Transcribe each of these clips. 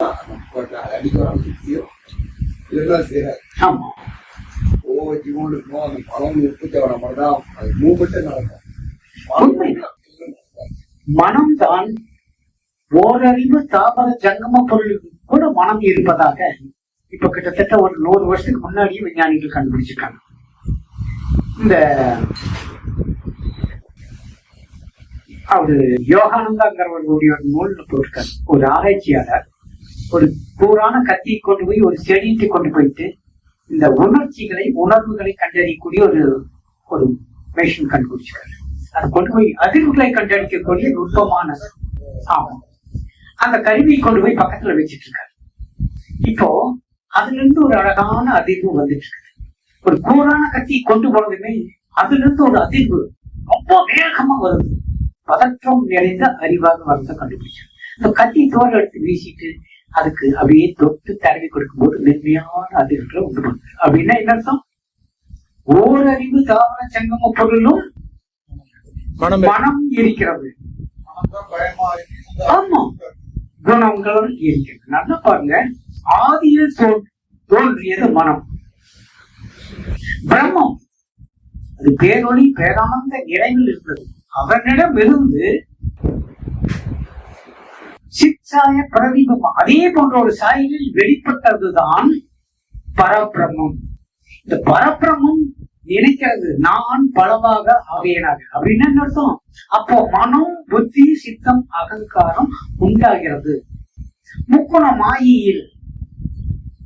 அடிக்கிறான் இதெல்லாம் செய்யறாரு. ஆமா, ஜீவன் இருக்கும். அந்த பழம் உற்பத்தி ஆகிற மாதிரிதான் அது மூமெண்ட்டே நடக்கும். மனம்தான் ஓரறிவு தாவர ஜங்கம பொருளுக்கு கூட மனம் இருப்பதாக இப்ப கிட்டத்தட்ட ஒரு 100 வருஷத்துக்கு முன்னாடியே விஞ்ஞானிகள் கண்டுபிடிச்சிருக்காங்க. இந்த அவரு யோகானந்தாங்கிறவர்களுடைய ஒரு நூல்ல போட்டிருக்காரு. ஒரு ஆராய்ச்சியாளர் ஒரு கூரான கத்தியை கொண்டு போய் ஒரு செடியிட்டு கொண்டு போயிட்டு இந்த உணர்வுகளை கண்டறியக்கூடிய ஒரு மெஷின் கண்டுபிடிச்சிருக்காரு. அதை கொண்டு போய் அதிர்வுகளை கண்டறிக்கக்கூடிய நுட்பமான ஆகும். அந்த கருவியை கொண்டு போய் பக்கத்துல வச்சிட்டு இருக்காரு. இப்போ அதுல இருந்து ஒரு அழகான அதிர்வு வந்துட்டு இருக்கு. ஒரு கூரான கத்தியை கொண்டு போனதுமே அதுல இருந்து ஒரு அதிர்வு ரொம்ப வேகமா வருது. பதற்றம் நிறைந்த அறிவாக வரத கண்டுபிடிச்சாரு. இந்த கத்தி தோல் எடுத்து வீசிட்டு அதுக்கு அப்படியே தொட்டு தடவி கொடுக்கும் போது மென்மையான அதிர்வுகளை உண்டு பண்ணுது. அப்படின்னா என்ன அர்த்தம்? ஓரறிவு தாவர சங்கம பொருளும் மனம் இருக்கிறது. ஆமா, குணங்களும் இருக்கிறது. நல்லா பாருங்க, ஆதியில் தோன்றியது மனம், பிரம்மம். அது பேரொளி பேரானந்த நிறைவில் இருந்தது. அவனிடம் இருந்து சிற்சாய பிரதிபம் அதே போன்ற ஒரு சாயலில் வெளிப்பட்டதுதான் பரபிரம்மம். இந்த பரபிரம்மம் நினைக்கிறது நான் பலவாக ஆகியனாக. அப்படின்னு என்ன அர்த்தம்? அப்போ மனம், புத்தி, சித்தம், அகங்காரம் உண்டாகிறது. முக்குண மாயையில்,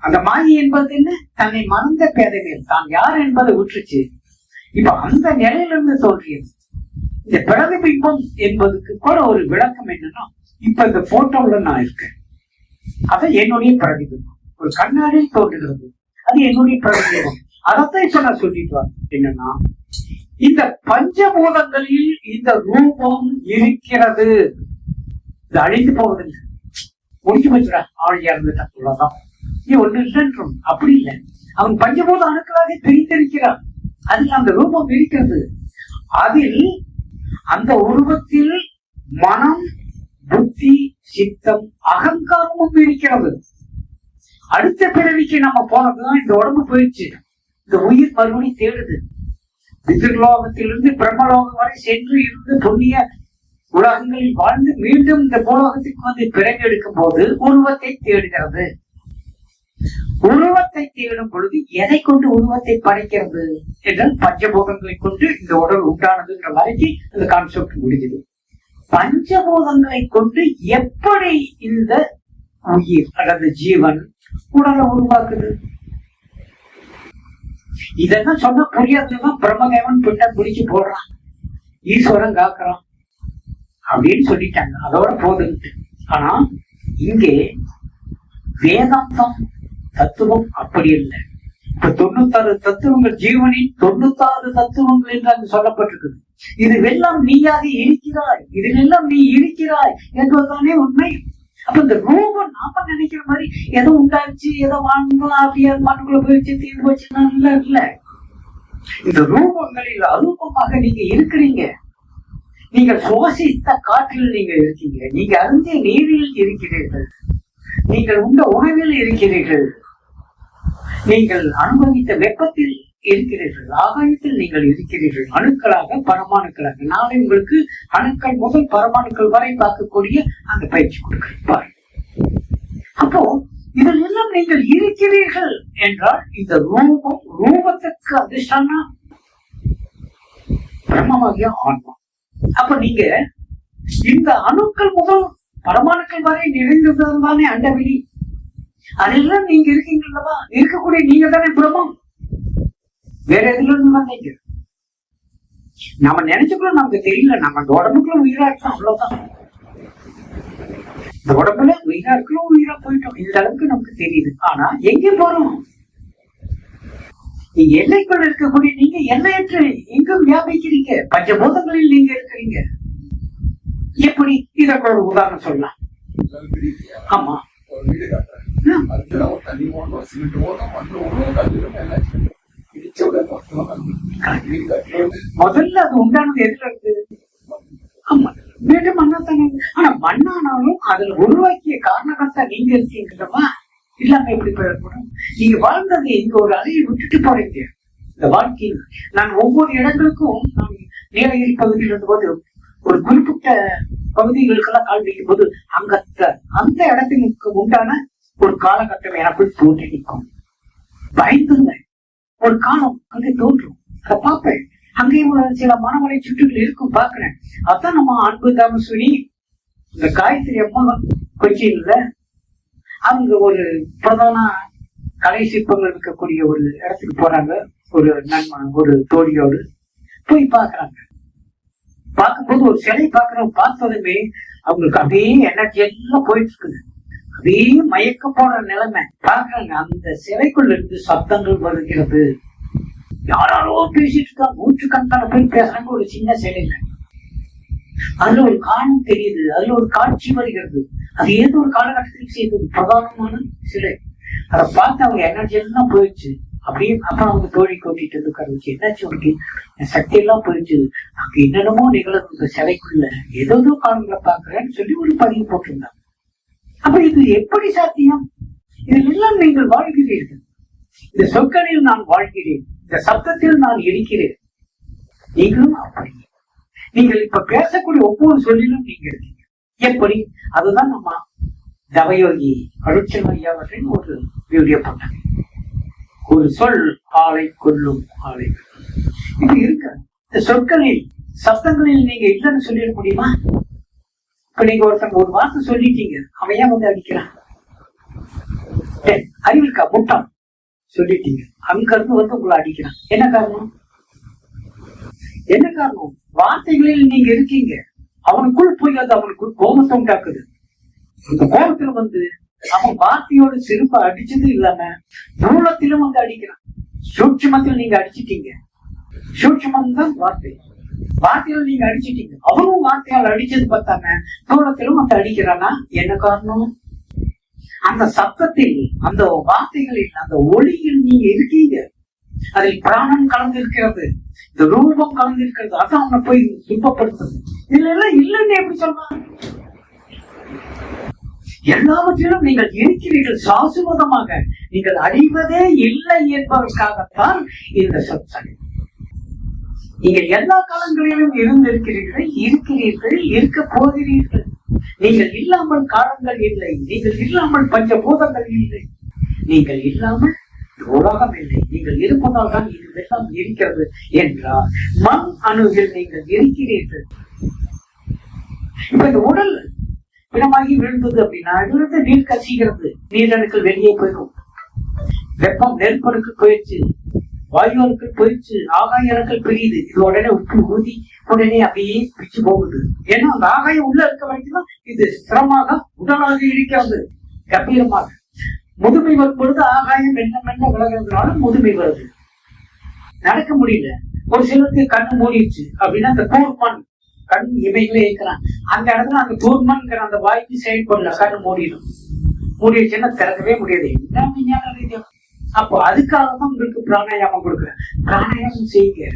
அந்த மாயை என்பது என்ன? தன்னை மறந்த பேதவியல், தான் யார் என்பதை விட்டுருச்சு. இப்ப அந்த நிலையிலிருந்து தோன்றியது. இந்த பிரதிபிம்பம் என்பதுக்கு கூட ஒரு விளக்கம் என்னன்னா, இப்ப இந்த போட்டோல நான் இருக்கேன், அது என்னுடைய பிரதிபிம்பம். ஒரு கண்ணாடியில் தோன்றுகிறது, அது என்னுடைய பிரதிபிம்பம். அதைத்தான் இப்ப நான் சொல்லிட்டு வரேன். என்னன்னா, இந்த பஞ்சபூதங்களில் இந்த ரூபம் இருக்கிறது. இது அழிந்து போவதில்லை. முடிச்சு வச்சுடா, ஆழியா இருந்துட்டா இவ்வளவுதான், நீ ஒண்ணு இல்லைன்றும். அப்படி இல்லை, அவன் பஞ்சபூத அணுக்களாக பிரித்திருக்கிறான். அதில் அந்த ரூபம் இருக்கிறது. அதில் அந்த உருவத்தில் மனம், புத்தி, சித்தம், அகங்காரமும் இருக்கிறது. அடுத்த பிறவிக்கு நம்ம போனதுதான் இந்த உடம்பு போயிடுச்சு. இந்த உயிர் மறுபடி தேடுது. பிதிர்லோகத்திலிருந்து பிரம்மலோகம் வரை சென்று இருந்து புண்ணிய உலகங்களில் வாழ்ந்து மீண்டும் இந்த பூலோகத்துக்கு வந்து பிறகு எடுக்கும் போது உருவத்தை தேடுகிறது. உருவத்தை தேடும் பொழுது எதை கொண்டு உருவத்தை படைக்கிறது என்றால் பஞ்சபூதங்களை கொண்டு இந்த உடல் உண்டானதுன்ற மாதிரி அந்த கான்செப்ட் முடிஞ்சது. பஞ்சபூதங்களை கொண்டு எப்படி இந்த உயிர் அல்லது ஜீவன் உடலை உருவாக்குது? இதெல்லாம் சொன்ன புரியாதுதான் பிரம்மதேவன் பின்ன பிடிச்சு போடுறான், ஈஸ்வரன் காக்குறான் அப்படின்னு சொல்லிட்டாங்க. அதோட போதுன்ட்டு. ஆனா இங்கே வேதாந்தம் தத்துவம் அப்படி இல்லை. இப்ப 96 தத்துவங்கள், ஜீவனின் 96 தத்துவங்கள் என்று அங்கு சொல்லப்பட்டிருக்குது. இது எல்லாம் நீயாக இருக்கிறாய், இதிலெல்லாம் நீ இருக்கிறாய் என்பதுதானே உண்மை. அப்ப இந்த ரூபம் நாம நினைக்கிற மாதிரி ஏதோ உண்டாச்சு, ஏதோ வாங்கலாம், அப்படியே மண்ணுக்குள்ள போயிடுச்சு, தீர்ந்து போச்சுன்னா இல்ல. இந்த ரூபங்களில் அரூபமாக நீங்க இருக்கிறீங்க. நீங்கள் சுவாசித்த காற்றில் நீங்க இருக்கீங்க, நீங்க அருந்திய நீரில் இருக்கிறீர்கள், நீங்கள் உண்ட உணவில் இருக்கிறீர்கள், நீங்கள் அனுபவித்த வெப்பத்தில் இருக்கிறீர்கள், ஆகாயத்தில் நீங்கள் இருக்கிறீர்கள், அணுக்களாக பரமாணுக்களாக. நாளை உங்களுக்கு அணுக்கள் முதல் பரமாணுக்கள் வரை பார்க்கக்கூடிய அந்த பயிற்சி கொடுக்கிறார். அப்போ இதில் எல்லாம் நீங்கள் இருக்கிறீர்கள் என்றால் இந்த ரூபத்துக்கு அதிர்ஷ்டான பிரம்மமாகிய ஆன்மா. அப்ப நீங்க இந்த அணுக்கள் முதல் பரமாணுக்கள் வரை நிறைந்ததும் தானே அண்டவெளி. அதெல்லாம் நீங்க இருக்கீங்களா? இருக்கக்கூடிய நீங்க தானே பிரம்மம். வேற எதுல இருந்து வந்தீங்க? நம்ம நினைச்சுக்குள்ள நமக்கு தெரியல. நம்ம இந்த உடம்புக்குள்ள உயிரா இருக்கோம், அவ்வளவுதான். இந்த உடம்புல உயிரா இருக்கணும், உயிரா போயிட்டோம், இந்த அளவுக்கு நமக்கு தெரியுது. ஆனா எங்க போறோம்? நீங்க எல்லைக்குள்ள இருக்கக்கூடிய நீங்க எல்லையற்ற எங்கும் வியாபிக்கிறீங்க. பஞ்சபூதங்களில் நீங்க இருக்கிறீங்க. எப்படி? இதற்கு ஒரு உதாரணம் சொல்லலாம். ஆமா, முதல்ல அது உண்டானது எதுல இருக்கு? ஆமா, வீட்டு மண்ணா தானே. ஆனா மண்ணானாலும் அதுல உருவாக்கிய காரணகர்த்தா நீங்க இருக்கீங்கன்றமா இல்லாம எப்படி போயிடக்கூடும். நீங்க வாழ்ந்தது இங்க ஒரு அலையை விட்டுட்டு போறீங்க. இந்த வாழ்க்கையில் நான் ஒவ்வொரு இடங்களுக்கும் நான் நீலகிரி பகுதியில் இருந்தபோது ஒரு குறிப்பிட்ட பகுதிகளுக்கெல்லாம் கால் வைக்கும் போது அந்த இடத்திற்கு உண்டான ஒரு காலகட்டம் எனக்குள் தோன்றி நிற்கும். பயந்துங்க ஒரு காலம் அங்கே தோன்றும். அதை பார்ப்பேன். அங்கேயும் சில மனமலை சுற்றுகள் இருக்கும் பாக்குறேன். அதான் நம்ம அன்பு தாமஸ்வரி இந்த காயத்ரி அம்மா கொச்சியில அவங்க ஒரு பிரதான கலை சிற்பங்கள் இருக்கக்கூடிய ஒரு இடத்துக்கு போறாங்க. ஒரு ஒரு தோழியோடு போய் பாக்குறாங்க. பார்க்கும்போது ஒரு சிலை பாக்குறோம். பார்த்ததுமே அவங்களுக்கு அப்படியே எனர்ஜி எல்லாம் போயிட்டு இருக்குது. அப்படியே மயக்க போற நிலைமை பாக்குறாங்க. அந்த சிலைக்குள்ள இருந்து சப்தங்கள் வருகிறது. யாரோ பேசிட்டு இருக்காங்க. நூற்றுக்கணக்கான பேர் பேசுறாங்க ஒரு சின்ன சிலையில. அதுல ஒரு காலம் தெரியுது. அதுல ஒரு காட்சி வருகிறது. அது ஏதோ ஒரு காலகட்டத்தில் செய்தது பிரதானமான சிலை. அதை பார்த்து அவங்க எனர்ஜி எல்லாம் போயிடுச்சு. அப்படியே அப்புறம் அவங்க தோழி கூட்டிட்டு இருக்காரு. என்னாச்சு உனக்கு? என் சக்தி எல்லாம் போயிடுச்சு. அங்க என்னென்னமோ நிகழ்வு இந்த சிலைக்குள்ள ஏதோ காலங்களை பாக்குறேன்னு சொல்லி ஒரு பதிவு போட்டிருந்தாங்க. அப்ப இது எப்படி சாத்தியம்? இதெல்லாம் நீங்கள் வாழ்கிறீர்கள். இந்த சொற்களில் நான் வாழ்கிறேன். இந்த சப்தத்தில் நான் இருக்கிறேன். நீங்களும் அப்படி. நீங்கள் இப்ப பேசக்கூடிய ஒவ்வொரு சொல்லிலும் நீங்க இருக்கீங்க. எப்படி? அதுதான் நம்ம தவயோகி அருட்செல்வன் அவர்களின் ஒரு வீடியோ பண்ணாங்க. ஒரு சொல் ஆளை கொல்லும், ஆளை இப்படி இருக்க. இந்த சொற்களில் சப்தங்களில் நீங்க இல்லைன்னு சொல்லிட முடியுமா? இப்ப நீங்க ஒருத்தன் ஒரு வார்த்தை சொல்லிட்டீங்க, அவன் ஏன் வந்து அடிக்கிறான்? அறிவிக்கா முட்டான் சொல்லிட்டீங்க, அங்க இருந்து வந்து உங்களை அடிக்கிறான். என்ன காரணம்? என்ன காரணம்? வார்த்தைகளில் நீங்க இருக்கீங்க. அவனுக்குள் போய் அது அவனுக்குள் கோபத்தை உண்டாக்குது. அந்த கோபத்துல வந்து அவன் வார்த்தையோட சிறுப்ப அடிச்சது இல்லாம மூலத்திலும் வந்து அடிக்கிறான். சூட்சுமத்தில் நீங்க அடிச்சிட்டீங்க. சூட்சுமம் தான் வார்த்தை. வார்த்தையில நீங்க அடிச்சிட்டீங்க. அவனும் வார்த்தையால் அடிச்சது பார்த்தாங்க. மூலத்திலும் வந்து அடிக்கிறானா? என்ன காரணம்? அந்த சத்தத்தில், அந்த வார்த்தைகளில், அந்த ஒளியில் நீங்க இருக்கீங்க. அதில் பிராணம் கலந்து இருக்கிறது, இந்த ரூபம் கலந்து இருக்கிறது. அதான் அவனை போய் துன்பப்படுத்துறது. இதுல எல்லாம் இல்லைன்னு எப்படி சொல்லலாம்? எல்லாவற்றிலும் நீங்கள் இருக்கிறீர்கள் சாசுவதமாக. நீங்கள் அழிவதே இல்லை என்பதற்காகத்தான் இந்த சத்சங்கம். நீங்கள் எல்லா காலங்களிலும் இருந்திருக்கிறீர்கள், இருக்கிறீர்கள், இருக்க போகிறீர்கள். நீங்கள் இல்லாமல் காலங்கள் இல்லை. நீங்கள் இல்லாமல் பஞ்சபூதங்கள் இல்லை. நீங்கள் இல்லாமல் உலகம் இல்லை. நீங்கள் இருப்பதால் தான் இதெல்லாம் இருக்கிறது என்றால் மண் அணுவில் நீங்கள் இருக்கிறீர்கள். இப்ப இந்த உடல் பிணமாகி விழுந்தது அப்படின்னா அதிலிருந்து நீர் கசிகிறது. நீரணுக்கள் வெளியே போயிடும். வெப்பம் நெருப்பணுக்கள் போயிடுச்சு, வாயு அணுக்கள் போயிடுச்சு, ஆகாய அணுக்கள் பிரியுது. இது உடனே உப்பு ஊதி உடனே அப்படியே பிச்சு போகுது. ஏன்னா அந்த ஆகாயம் உள்ள இருக்க வரைக்கும் தான் இது சிரமமாக உடலாக இருக்கிறது. கம்பீரமாக முதுமை வரும் பொழுது ஆகாயம் மெல்ல மெல்ல விலகிறதுனால முதுமை வருது. நடக்க முடியல. ஒரு சிலருக்கு கண்ணு மூடிடுச்சு அப்படின்னா அந்த கூர்மன் கண் இமைகளே இருக்கிறான். அந்த இடத்துல அந்த கூர்மன்கிற அந்த வாய்ப்பு செயல்படல. கண்ணு மூடிடும். மூடிடுச்சுன்னா திறக்கவே முடியாது. என்ன விஞ்ஞான ரீதியா? அப்போ அதுக்காக தான் உங்களுக்கு பிராணாயாமம் கொடுக்குறேன். பிராணாயாமம் செய்யுங்க.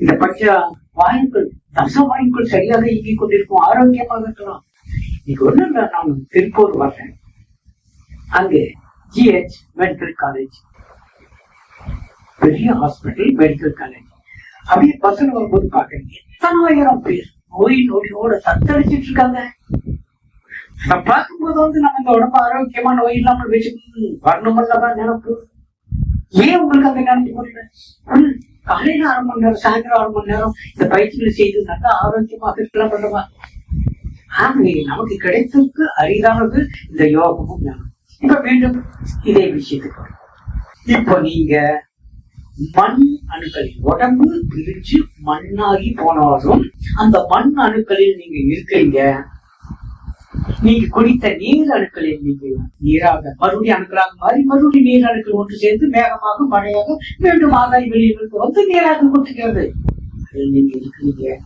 இந்த பஞ்ச வாயுக்கள், தச வாயுக்கள் சரியாக இயங்கிக் கொண்டிருக்கும். ஆரோக்கியமாக இருக்கலாம். இன்னைக்கு ஒண்ணு இல்லை, நான் திருப்பூர் வர்றேன். அங்கே ஜிஹெச் மெடிக்கல் காலேஜ், பெரிய ஹாஸ்பிட்டல், மெடிக்கல் காலேஜ். அப்படியே பசங்க வரும்போது பாக்குறீங்க எத்தனாயிரம் பேர் நோய் நொடியோட தத்தளிச்சிட்டு இருக்காங்க. பார்க்கும்போது வந்து நம்ம இந்த உடம்பு ஆரோக்கியமா நோய் இல்லாமல் வச்சு வரணுமல்லதான் நினைப்பு. ஏன் உங்களுக்கு அந்த நினைப்பு முடியல? காலையில 1/2 மணி நேரம், சாயந்தரம் 1/2 மணி நேரம் இந்த பயிற்சிகளை செய்து நல்லா ஆரோக்கியமாக இருக்கலாம் பண்ணவா? நமக்கு கிடைத்திருக்கு அரிதானது இந்த யோகமும் ஞானம். இப்ப மீண்டும் இதே விஷயத்துக்கு இப்போ நீங்க மண் அணுக்களில் உடம்பு பிரிச்சு மண்ணாகி போனாலும் அந்த மண் அணுக்களில் நீங்க இருக்கீங்க. நீங்க குடித்த நீர் அணுக்களில் நீங்க நீராக மறுபடியும் அணுக்களாக மாறி மறுபடியும் நீர் அணுக்கள் ஒன்று சேர்ந்து மேகமாக மழையாக மீண்டும் ஆதாய வெளியிலிருந்து வந்து நீராக கொட்டுகிறது. அதில் நீங்க இருக்கிறீங்க.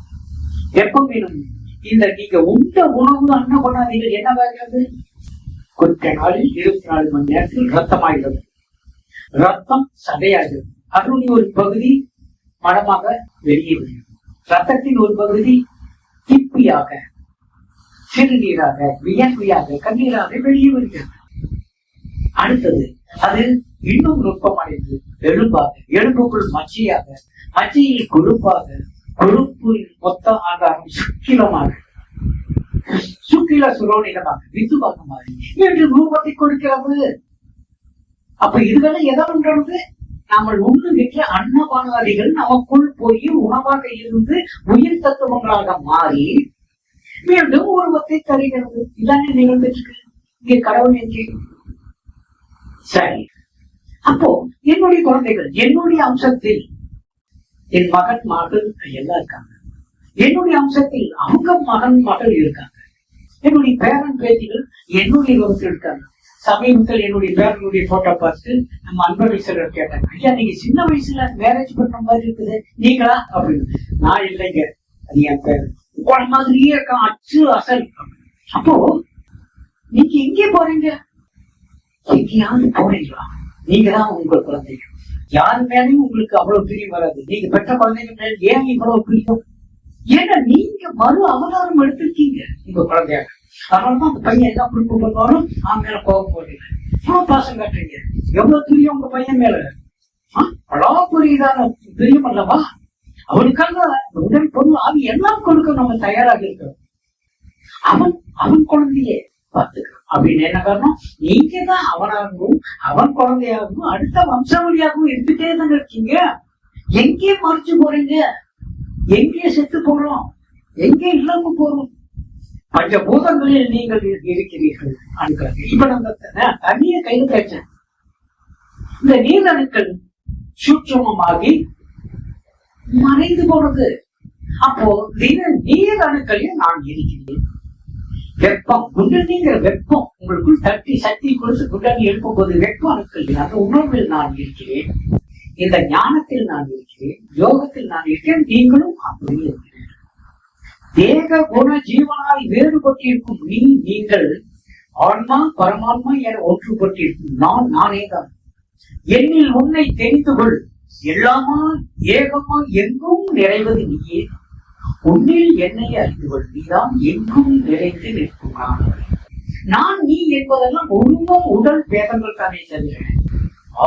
எப்ப வேணும் இந்த நீங்க உண்ட உணவு அன்ன கொண்டாதீர்கள் என்னவாகிறது? கொஞ்ச நாளில் 24 மணி நேரத்தில் ரத்தமாகிறது. ரத்தம் சதையாகிறது. அதனுடைய ஒரு பகுதி மனமாக வெளியே வருகிறது. ரத்தத்தின் ஒரு பகுதி திப்பியாக சிறுநீராக, வியர்வையாக, கண்ணீராக வெளியே வருகிறது. அடுத்தது அது இன்னும் நுட்பமடைந்து எலும்பாக, எலும்புக்குள் மச்சையாக, மச்சையில் கொழுப்பாக, கொழுப்பு மொத்த ஆதாரம் சுக்கிலமாக, சுக்கில சுரோனிடமாக, வித்துவாக மாறி என்று ரூபத்தை கொடுக்கிறது. அப்ப இதுவரை எதாவது நம்ம உண்ணுகின்ற அன்னபானாதிகள் நமக்குள் போய் உணவாக இருந்து உயிர் தத்துவங்களாக மாறி மீண்டும் உருவத்தை தருகிறது. இதானே நிகழ்ந்துட்டு இங்கே கடவுள் என்று. சரி, அப்போ என்னுடைய குழந்தைகள் என்னுடைய அம்சத்தில் என் மகன் மகள் எல்லாம் இருக்காங்க. என்னுடைய அம்சத்தில் அவங்க மகன் மகள் இருக்காங்க. என்னுடைய பேரன் பேத்திகள் என்னுடைய உலகத்தில் இருக்காங்க. சமீபத்தில் என்னுடைய பேரனுடைய போட்டோ பார்த்து நம்ம அன்பர்கள் சிலர் கேட்டாங்க, ஐயா நீங்க சின்ன வயசுல மேரேஜ் பண்ற மாதிரி இருக்குது, நீங்களா அப்படின்னு. நான் இல்லைங்க, அது என் பேரன் குழந்தை மாதிரியே இருக்கான், அச்சு அசல். அப்போ நீங்க எங்கே போறீங்க? எங்கேயாவது போறீங்களா? நீங்க தான் உங்க குழந்தைங்க. யாரு மேலேயும் உங்களுக்கு அவ்வளவு பிரியம் வராது. நீங்க பெற்ற குழந்தைங்க மேல ஏன் இவ்வளவு பிரியம்? ஏன்னா நீங்க மறு அவதாரம் எடுத்திருக்கீங்க உங்க குழந்தையாக. அதனாலதான் அந்த பையன் என்ன குடும்பம் பண்ணாலும் அவன் மேல கோபம் போடுறீங்க, இவ்வளவு பாசம் காட்டுறீங்க. எவ்வளவு பிரியம் உங்க பையன் மேல, அவ்வளவு புரியுதான பிரியம் அல்லவா? அவனுக்காக உடல் பொருள் ஆவி எல்லாம் கொடுக்க நம்ம தயாராக இருக்கிறோம். அவன் அவன் குழந்தையே பார்த்துக்கிறான் அப்படின்னு என்ன காரணம்? நீங்க தான் அவனாகவும் அவன் குழந்தையாகவும் அடுத்த வம்சாவளியாகவும் இருந்துட்டே தானே இருக்கீங்க. எங்கே மறைச்சு போறீங்க? எங்கே செத்து போறோம்? எங்கே இல்லாம போறோம்? பஞ்சபூதங்களில் நீங்கள் இருக்கிறீர்கள். இப்ப நம்ம தண்ணிய கைது கேட்டேன். இந்த நீர் அணுக்கள் சூட்சமமாகி மறைந்து போறது. அப்போ நீர் அணுக்களில் நான் இருக்கிறேன். வெப்பம் குண்டலிங்கிற வெப்பம் உங்களுக்குள் தட்டி சக்தி கொடுத்து குண்டலி எழுப்பும் போது வெப்ப அணுக்கள் அந்த உணர்வில் நான் இருக்கிறேன். இந்த ஞானத்தில் நான் இருக்கிறேன், யோகத்தில் நான் இருக்கிறேன். நீங்களும் அப்படியே இருக்கிறீர்கள். தேக குண ஜீவனாய் வேறுபட்டிருக்கும் நீங்கள் ஆன்மா பரமான்மா என ஒன்றுபட்டிருக்கும் நான் நானே தான். என்னில் உன்னை தெரிந்து கொள். எல்லாமா ஏகமா எங்கும் நிறைவது நீயே. உன்னில் என்னை அறிந்து கொள். நீதான் எங்கும் நிறைந்து நிற்கும் நான். நீ என்பதெல்லாம் உருவம் உடல் பேதங்கள் தானே தவிர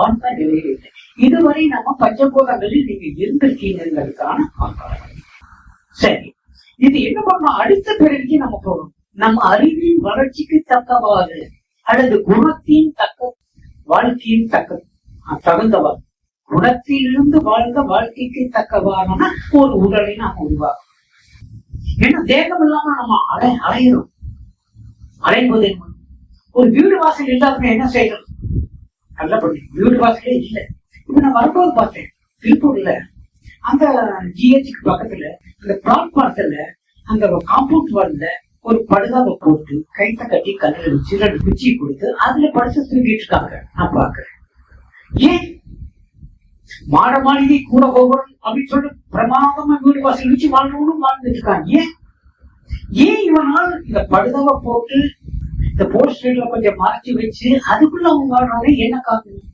ஆன்ம நிலையில் இல்லை. இதுவரை நம்ம பஞ்சபூதங்களில் நீங்க இருந்திருக்கீங்கிறதுக்கான ஆதாரம். சரி, இது என்ன பண்ணணும்? அடுத்த பிறகு நம்ம போகணும். நம்ம அறிவின் வளர்ச்சிக்கு தக்கவாறு அல்லது குணத்தின் தக்க வாழ்க்கையின் தகுந்தவாறு, குணத்திலிருந்து வாழ்ந்த வாழ்க்கைக்கு தக்கவாறான ஒரு உடலை நாம் உருவாக்கும். ஏன்னா தேகம் இல்லாம நம்ம அலையிறோம். அலைம்போது ஒரு வீடு வாசல் இல்லாம என்ன செய்யணும்? நல்லபடி வீடு வாசலே இல்லை. இப்ப நான் வரும்போது பார்த்தேன் திருப்பூர்ல அந்த ஜிஹெச்சுக்கு பக்கத்துல அந்த பிளாட்பாரத்துல அந்த காம்பவுண்ட் வால்ல ஒரு படுதாவை போட்டு கைத்த கட்டி கல்ல வச்சு 2 குச்சி கொடுத்து அதுல படுத்து தூங்கிட்டு இருக்காங்க. நான் பாக்குறேன். ஏன் மாட மாளிகை கூட போகணும் அப்படின்னு சொல்லிட்டு பிரமாதமா வீடு வாசல் வச்சு வாழ்றவனும் வாழ்ந்துட்டு இருக்காங்க. ஏன் இவனால் இந்த படுதாவை போட்டு இந்த போஸ்ட்ல கொஞ்சம் மறைச்சு வச்சு அதுக்குள்ள அவங்க வாழ்றாங்க? என்ன காரணம்?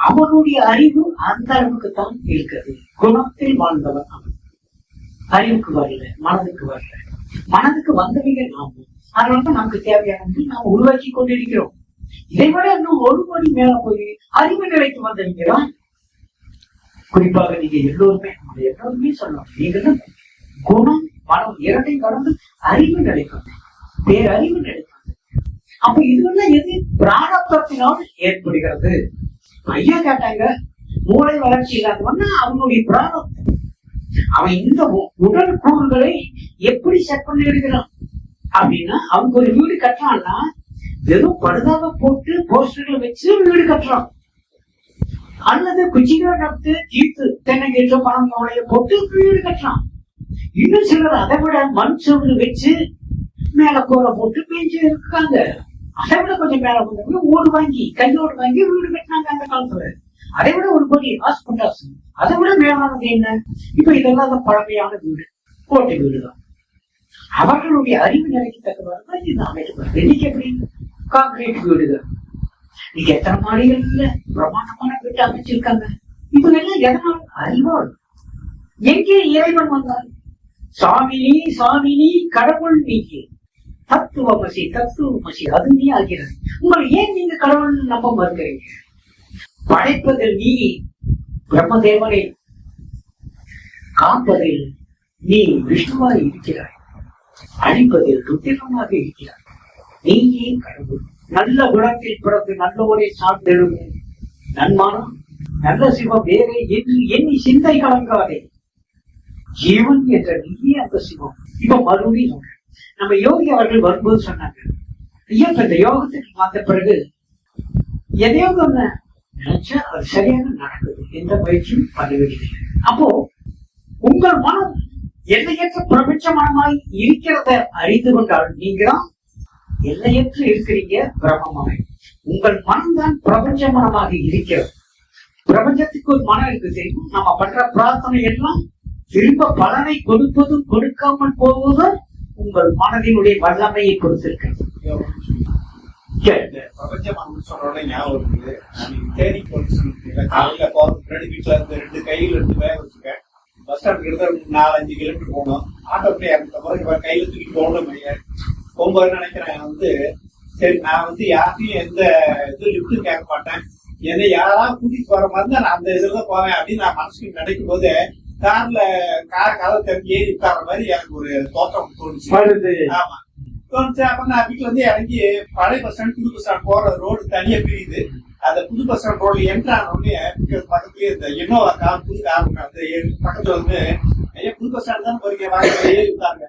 அவனுடைய அறிவு அந்த அளவுக்கு தான் இருக்குது. குணத்தில் வாழ்ந்தவன் அவன். அறிவுக்கு வரல, மனதுக்கு வரல. மனதுக்கு வந்தவங்க நாம. அதனாலதான் நமக்கு தேவையானது நாம் உருவாக்கி கொண்டிருக்கிறோம். இதை விட இன்னும் 1 கோடி மேல போய் அறிவு நிலைக்கு வந்தவங்க தான். குறிப்பாக நீங்க எல்லோருமே சொல்லணும். நீங்க குணம் மனம் இரண்டையும் கடந்து அறிவு நிலைக்கும், பேரறிவு நிலைக்கும். அப்ப இதுவெல்லாம் எது பிராரப்தத்தினால் ஏற்படுகிறது? ஐயா கேட்டாங்க, மூளை வளர்ச்சி இல்லாதவன்னா அவனுடைய பிராரப்தம். அவன் இந்த உடல் கூறுகளை எப்படி செட் பண்ணி எடுக்கிறான் அப்படின்னா, அவங்க ஒரு வீடு கட்டுறான்னா வெறும் படுதாவை போட்டு போஸ்டர்களை வச்சு வீடு கட்டுறான். அல்லது குச்சிகளை நட்டு கீத்து தென்னங்கீற்ற பணம் மூளைய போட்டு வீடு கட்டுறான். இன்னும் சிலர் அதை விட மண் சுவடு வச்சு மேல கூரை போட்டு பேஞ்சு இருக்காங்க. அதை விட கொஞ்சம் மேல கொண்டு ஓடு வாங்கி கையோடு வாங்கி வீடு கட்டினாங்க அந்த காலத்துல. அதை விட 1 கோடி ஹாஸ்பிட்டல்ஸ், அதை விட மேலானது என்ன? இப்ப இதெல்லாம் பழமையான வீடு, கோட்டை வீடுதான். அவர்களுடைய அறிவு நிலைக்கு தக்கவாறு இது அமைப்பு. இன்னைக்கு எப்படி கான்கிரீட் வீடுகள், நீங்க எத்தனை மாடிகள் இல்ல பிரமாண்டமான வீட்டு அமைச்சிருக்காங்க. இதெல்லாம் எதனால்? அறிவாள். எங்கே இறைவன் வந்தார்? சாமினி சாமினி கடவுள் நீக்கி தத்துவமசி தத்துவமசி அதுவே ஆகிறது. உங்களை ஏன் நீங்க கடவுள் நம்ப மறுக்கிறீங்க? படைப்பதில் நீ பிரம்மதேவனை, காப்பதில் நீ விஷ்ணுவாய் இருக்கிறாய், அழிப்பதில் ருத்திரமாக இருக்கிறாய். நீயே கடவுள். நல்ல குணத்தில் பிறகு நல்லோரை சார்ந்தெழும் நன்மானம் நல்ல சிவம் வேறே என்று எண்ணி சிந்தை கலங்காதே. ஜீவன் என்ற நீயே அந்த சிவம். இப்ப மறுபடியும் சொல்றேன். நம்ம யோகி அவர்கள் வரும்போது சொன்னாங்க, ஐயா இந்த யோகத்துக்கு வந்த பிறகு எதையோ ஒண்ணு நினைச்சா அது சரியாக நடக்குது, எந்த பயிற்சியும் பண்ணவில்லை. அப்போ உங்கள் மனம் எல்லையற்ற பிரபஞ்ச மனமாய் இருக்கிறத அறிந்து கொண்டால் நீங்க தான் எல்லையற்று இருக்கிறீங்க பிரம்மமாக. உங்கள் மனம்தான் பிரபஞ்ச மனமாக இருக்கிறது. பிரபஞ்சத்துக்கு ஒரு மனம் இருக்கு தெரியும். நம்ம பண்ற பிரார்த்தனை எல்லாம் திரும்ப பலனை கொடுப்பதும் கொடுக்காமல் போவதும் உங்கள் மனதினுடைய வல்லமையை பொறுத்திருக்கிறது. பிரபஞ்ச மனம் சொன்னோட ஞாபகம் இருக்குது. தேடி காலையில போறதுக்கு வீட்டுல இருந்து 2 கையில் 2 பேக் வச்சுருக்கேன். பஸ் ஸ்டாண்ட் கிட்ட 4-5 கிலோமீட்டர் போகணும். ஆட்டோ பிள்ளை பிறகு கையில தூக்கி போகணும். போகும்போது நினைக்கிறேன் சரி நான் யாரையும் எந்த இது லிப்டும் கேட்க மாட்டேன், என்னை யாராவது கூட்டிட்டு போற மாதிரி தான் நான் அந்த இதுலதான் போவேன் அப்படின்னு நான் மனசுக்கு நினைக்கும் போது கார் கதை தெரிஞ்சு ஏறி உட்கார மாதிரி எனக்கு ஒரு தோற்றம் தோணுச்சு. ஆமா தோணுச்சு. அப்ப நான் வீட்டுல இறங்கி பழைய பஸ் ஸ்டாண்ட் புது பஸ் ஸ்டாண்ட் போற ரோடு தனியா பிரியுது. அந்த புது பஸ் ஸ்டாண்ட் ரோடு என்ட்ரான உடனே பக்கத்துலயே இந்த இன்னோவா கார் புது கார் அந்த பக்கத்துல ஐயா புது பஸ் ஸ்டாண்ட் தான் போறீங்க வாங்க ஏறி உட்காருங்க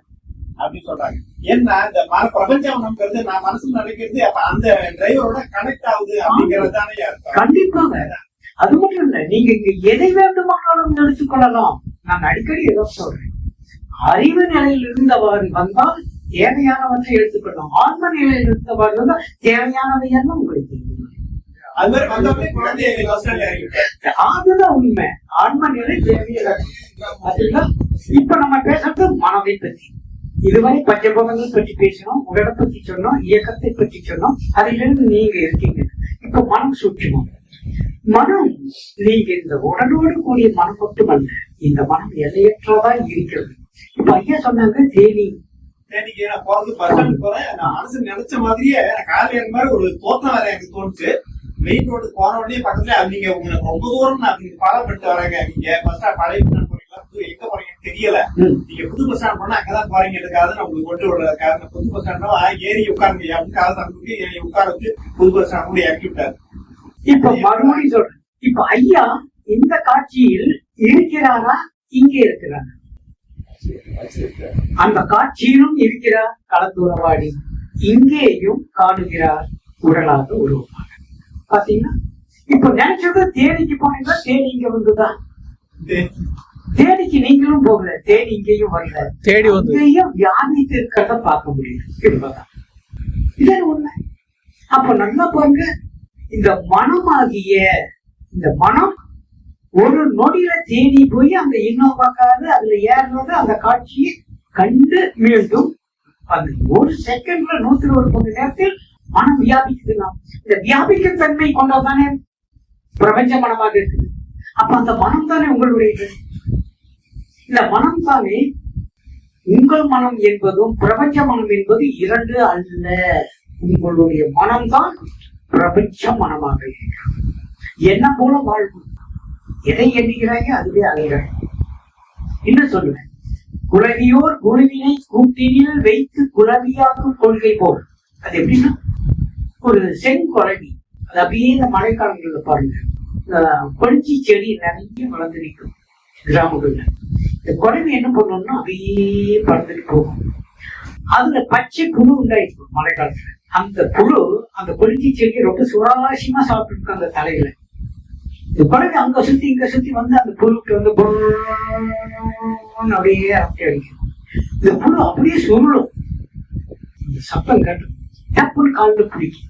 அப்படின்னு சொல்றாங்க. ஏன்னா இந்த பிரபஞ்சம் நம்புறது நான் மனசுல நினைக்கிறது அப்ப அந்த டிரைவரோட கனெக்ட் ஆகுது அப்படிங்கறது தானே அர்த்தம். கண்டிப்பாங்க. அது மட்டும் இல்ல, நீங்க இங்க எதை வேண்டுமானாலும் நினைத்துக் கொள்ளலாம். நான் அடிக்கடி ஏதோ சொல்றேன், அறிவு நிலையில் இருந்தவாறு வந்தால் தேவையானவற்றை எடுத்துக்கொள்ளலாம். ஆன்ம நிலையில் இருந்தவாறு வந்தால் தேவையானவை எல்லாம் உங்களுக்கு அது மாதிரி வந்தவங்களே குழந்தைய அதுதான் உண்மை. ஆன்ம நிலை தேவையான. இப்ப நம்ம பேசுறது மனதை பற்றி. இதுவரை பஞ்சபோகங்கள் பற்றி பேசணும், உடலை பற்றி சொன்னோம், இயக்கத்தை பற்றி சொன்னோம். அதிலிருந்து நீங்க இருக்கீங்க. இப்ப மனம் சூட்சுமம். மனம் நீங்க இந்த உடலோடு கூடிய மனம் மட்டுமல்ல, இந்த மனம் எல்லையற்றதா இருக்கிறது. இப்ப ஐயா சொன்னாங்க தேனிக்கு நான் போறது பஸ் போறேன். நான் மனசு நினைச்ச மாதிரியே காலையில மாதிரி ஒரு தோட்டம் வேற எனக்கு தோணுச்சு. மெயின் ரோடு போன உடனே பக்கத்துல நீங்க உங்களுக்கு ரொம்ப தூரம் நான் ஃபாலோ பண்ணிட்டு வரேங்க. நீங்க பஸ் ஸ்டாண்ட் பழைய போறீங்களா, எங்க போறீங்கன்னு தெரியல. நீங்க புது பஸ் ஸ்டாண்ட் போனா அங்கதான் போறீங்கிறதுக்காக நான் உங்களுக்கு கொண்டு விடுறதுக்காக புது பஸ் ஸ்டாண்ட் ஏறி உட்காருங்க அப்படின்னு கால தம்பி உட்கார வச்சு புது பஸ் ஸ்டாண்ட் கூட இறக்கி விட்டாரு. இப்ப மறுபடியும் சொல்றேன், இப்ப ஐயா இந்த காட்சியில் இருக்கிறாரா, இங்கே இருக்கிறாரா? அந்த காட்சியிலும் இருக்கிறார் களத்துறவாடி, இங்கேயும் காணுகிறார் உடலாக உருவமாக. பாத்தீங்கன்னா இப்ப நினைச்சது தேனிக்கு போனீங்களா, தேனி இங்க வந்துதான். தேனிக்கு நீங்களும் போகல, தேனி இங்கேயும் வரல, தேடி இங்கேயும் வியாதித்து இருக்கிறத பார்க்க முடியும். இதான் உண்மை. அப்ப நல்லா பாருங்க, இந்த மனமாகிய இந்த மனம் ஒரு நொடியில தேடி போய் அந்த இன்னோவாக்காது அதுல ஏறுறது, அந்த காட்சியை கண்டு மீண்டும் அந்த ஒரு செகண்ட்ல 101 மணி நேரத்தில் மனம் வியாபிக்குதுன்னா, இந்த வியாபிக்கும் தன்மை கொண்டதானே பிரபஞ்ச மனமாக இருக்குது. அப்ப அந்த மனம் தானே உங்களுடைய, இந்த மனம் தானே உங்கள் மனம் என்பதும் பிரபஞ்ச மனம் என்பது 2 அல்ல. உங்களுடைய மனம்தான் பிரபஞ்ச மனமாக இருக்கிறது. என்ன போல வாழ்வு, எதை எண்ணுகிறாங்க அதுவே அடைகிறாங்க. இன்னும் சொல்லுவேன், குலவியோர் குழுவினை கூட்டினில் வைத்து குலவியாக்கும் கொள்கை போல். அது எப்படின்னா, ஒரு செங்குலவி, அது அப்படியே இந்த மழைக்காலங்கள்ல பாருங்க, கொளிச்சி செடி நிறைய வளர்ந்து நிற்கும் கிராமங்கள்ல. இந்த குலவி என்ன பண்ணணும்னா அப்படியே பறந்துட்டு போகும். அதுல பச்சை புழு உண்டாயிருக்கும் மழை காலத்துல. அந்த புழு அந்த கொளிச்சி செடியை ரொம்ப சுவாரஸ்யமா சாப்பிட்டு அந்த தலையில. இந்த குழந்தை அங்க சுத்தி இங்க சுத்தி வந்து அந்த புழுக்கு வந்து அப்படியே அப்படி அடிக்கும். இந்த புழு அப்படியே சுருளும், இந்த சத்தம் கேட்டு டப்புன்னு காலில் பிடிக்கும்.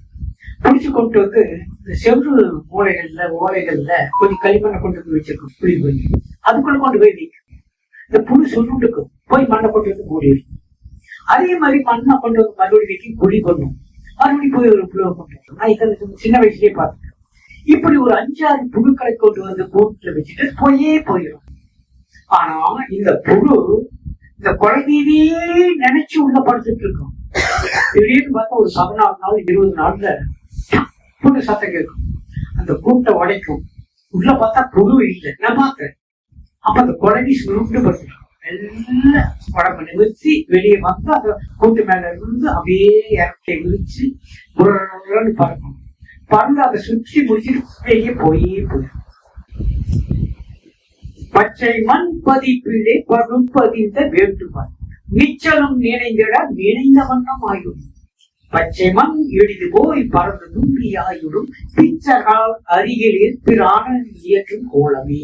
பிடிச்சு கொண்டு வந்து இந்த செவ்வறு மூளைகள்ல ஓலைகள்ல கொஞ்சம் களிமண்ணை கொண்டு வந்து வச்சிருக்கும், புளி பண்ணி அதுக்குள்ள கொண்டு போய் நிற்கும். இந்த புழு சுருண்டுக்கும், போய் மண்ணை கொண்டு வந்து மூடிடும். அதே மாதிரி மண்ணை கொண்டு வந்து மறுபடியும் குழி பண்ணும், மறுபடியும் போய் ஒரு புழுவை கொண்டு. நான் இதை சின்ன வயசுலயே பார்த்துட்டேன். இப்படி ஒரு 5-6 புழுக்களை கொண்டு வந்து கூட்டுல வச்சுட்டு போயிடும். ஆனா இந்த புழு இந்த குழந்தையே நினைச்சு உள்ள படுத்துட்டு இருக்கும். திடீர்னு பார்த்தா ஒரு 14 நாள் 20 நாள்ல புண்ணு சத்தம் கேட்கும். அந்த கூட்டை உடைக்கும். உள்ள பார்த்தா புழு இல்லை. நான் பார்த்தேன். அப்ப அந்த குழந்தை சுருண்டு படுத்துடும். எல்லாம் உடம்பு நிமிர்த்தி வெளியே வந்து அந்த கூட்டு மேல இருந்து அப்படியே இறக்கை விரிச்சு புறன்னு பறக்கும். பறந்து அதை சுற்றி முடிச்சுட்டு வெளியே போயிடும். பச்சை மண் பதிப்பிலே பருப்பதிந்த வேண்டுவார் நிச்சலும் நினைந்திட நினைந்த வண்ணம் ஆயும். பச்சை மண் இடிது போய் பறந்து தும்பி ஆயுடும் பிச்சகால் அருகிலே பிரான இயற்றும் கோலமே.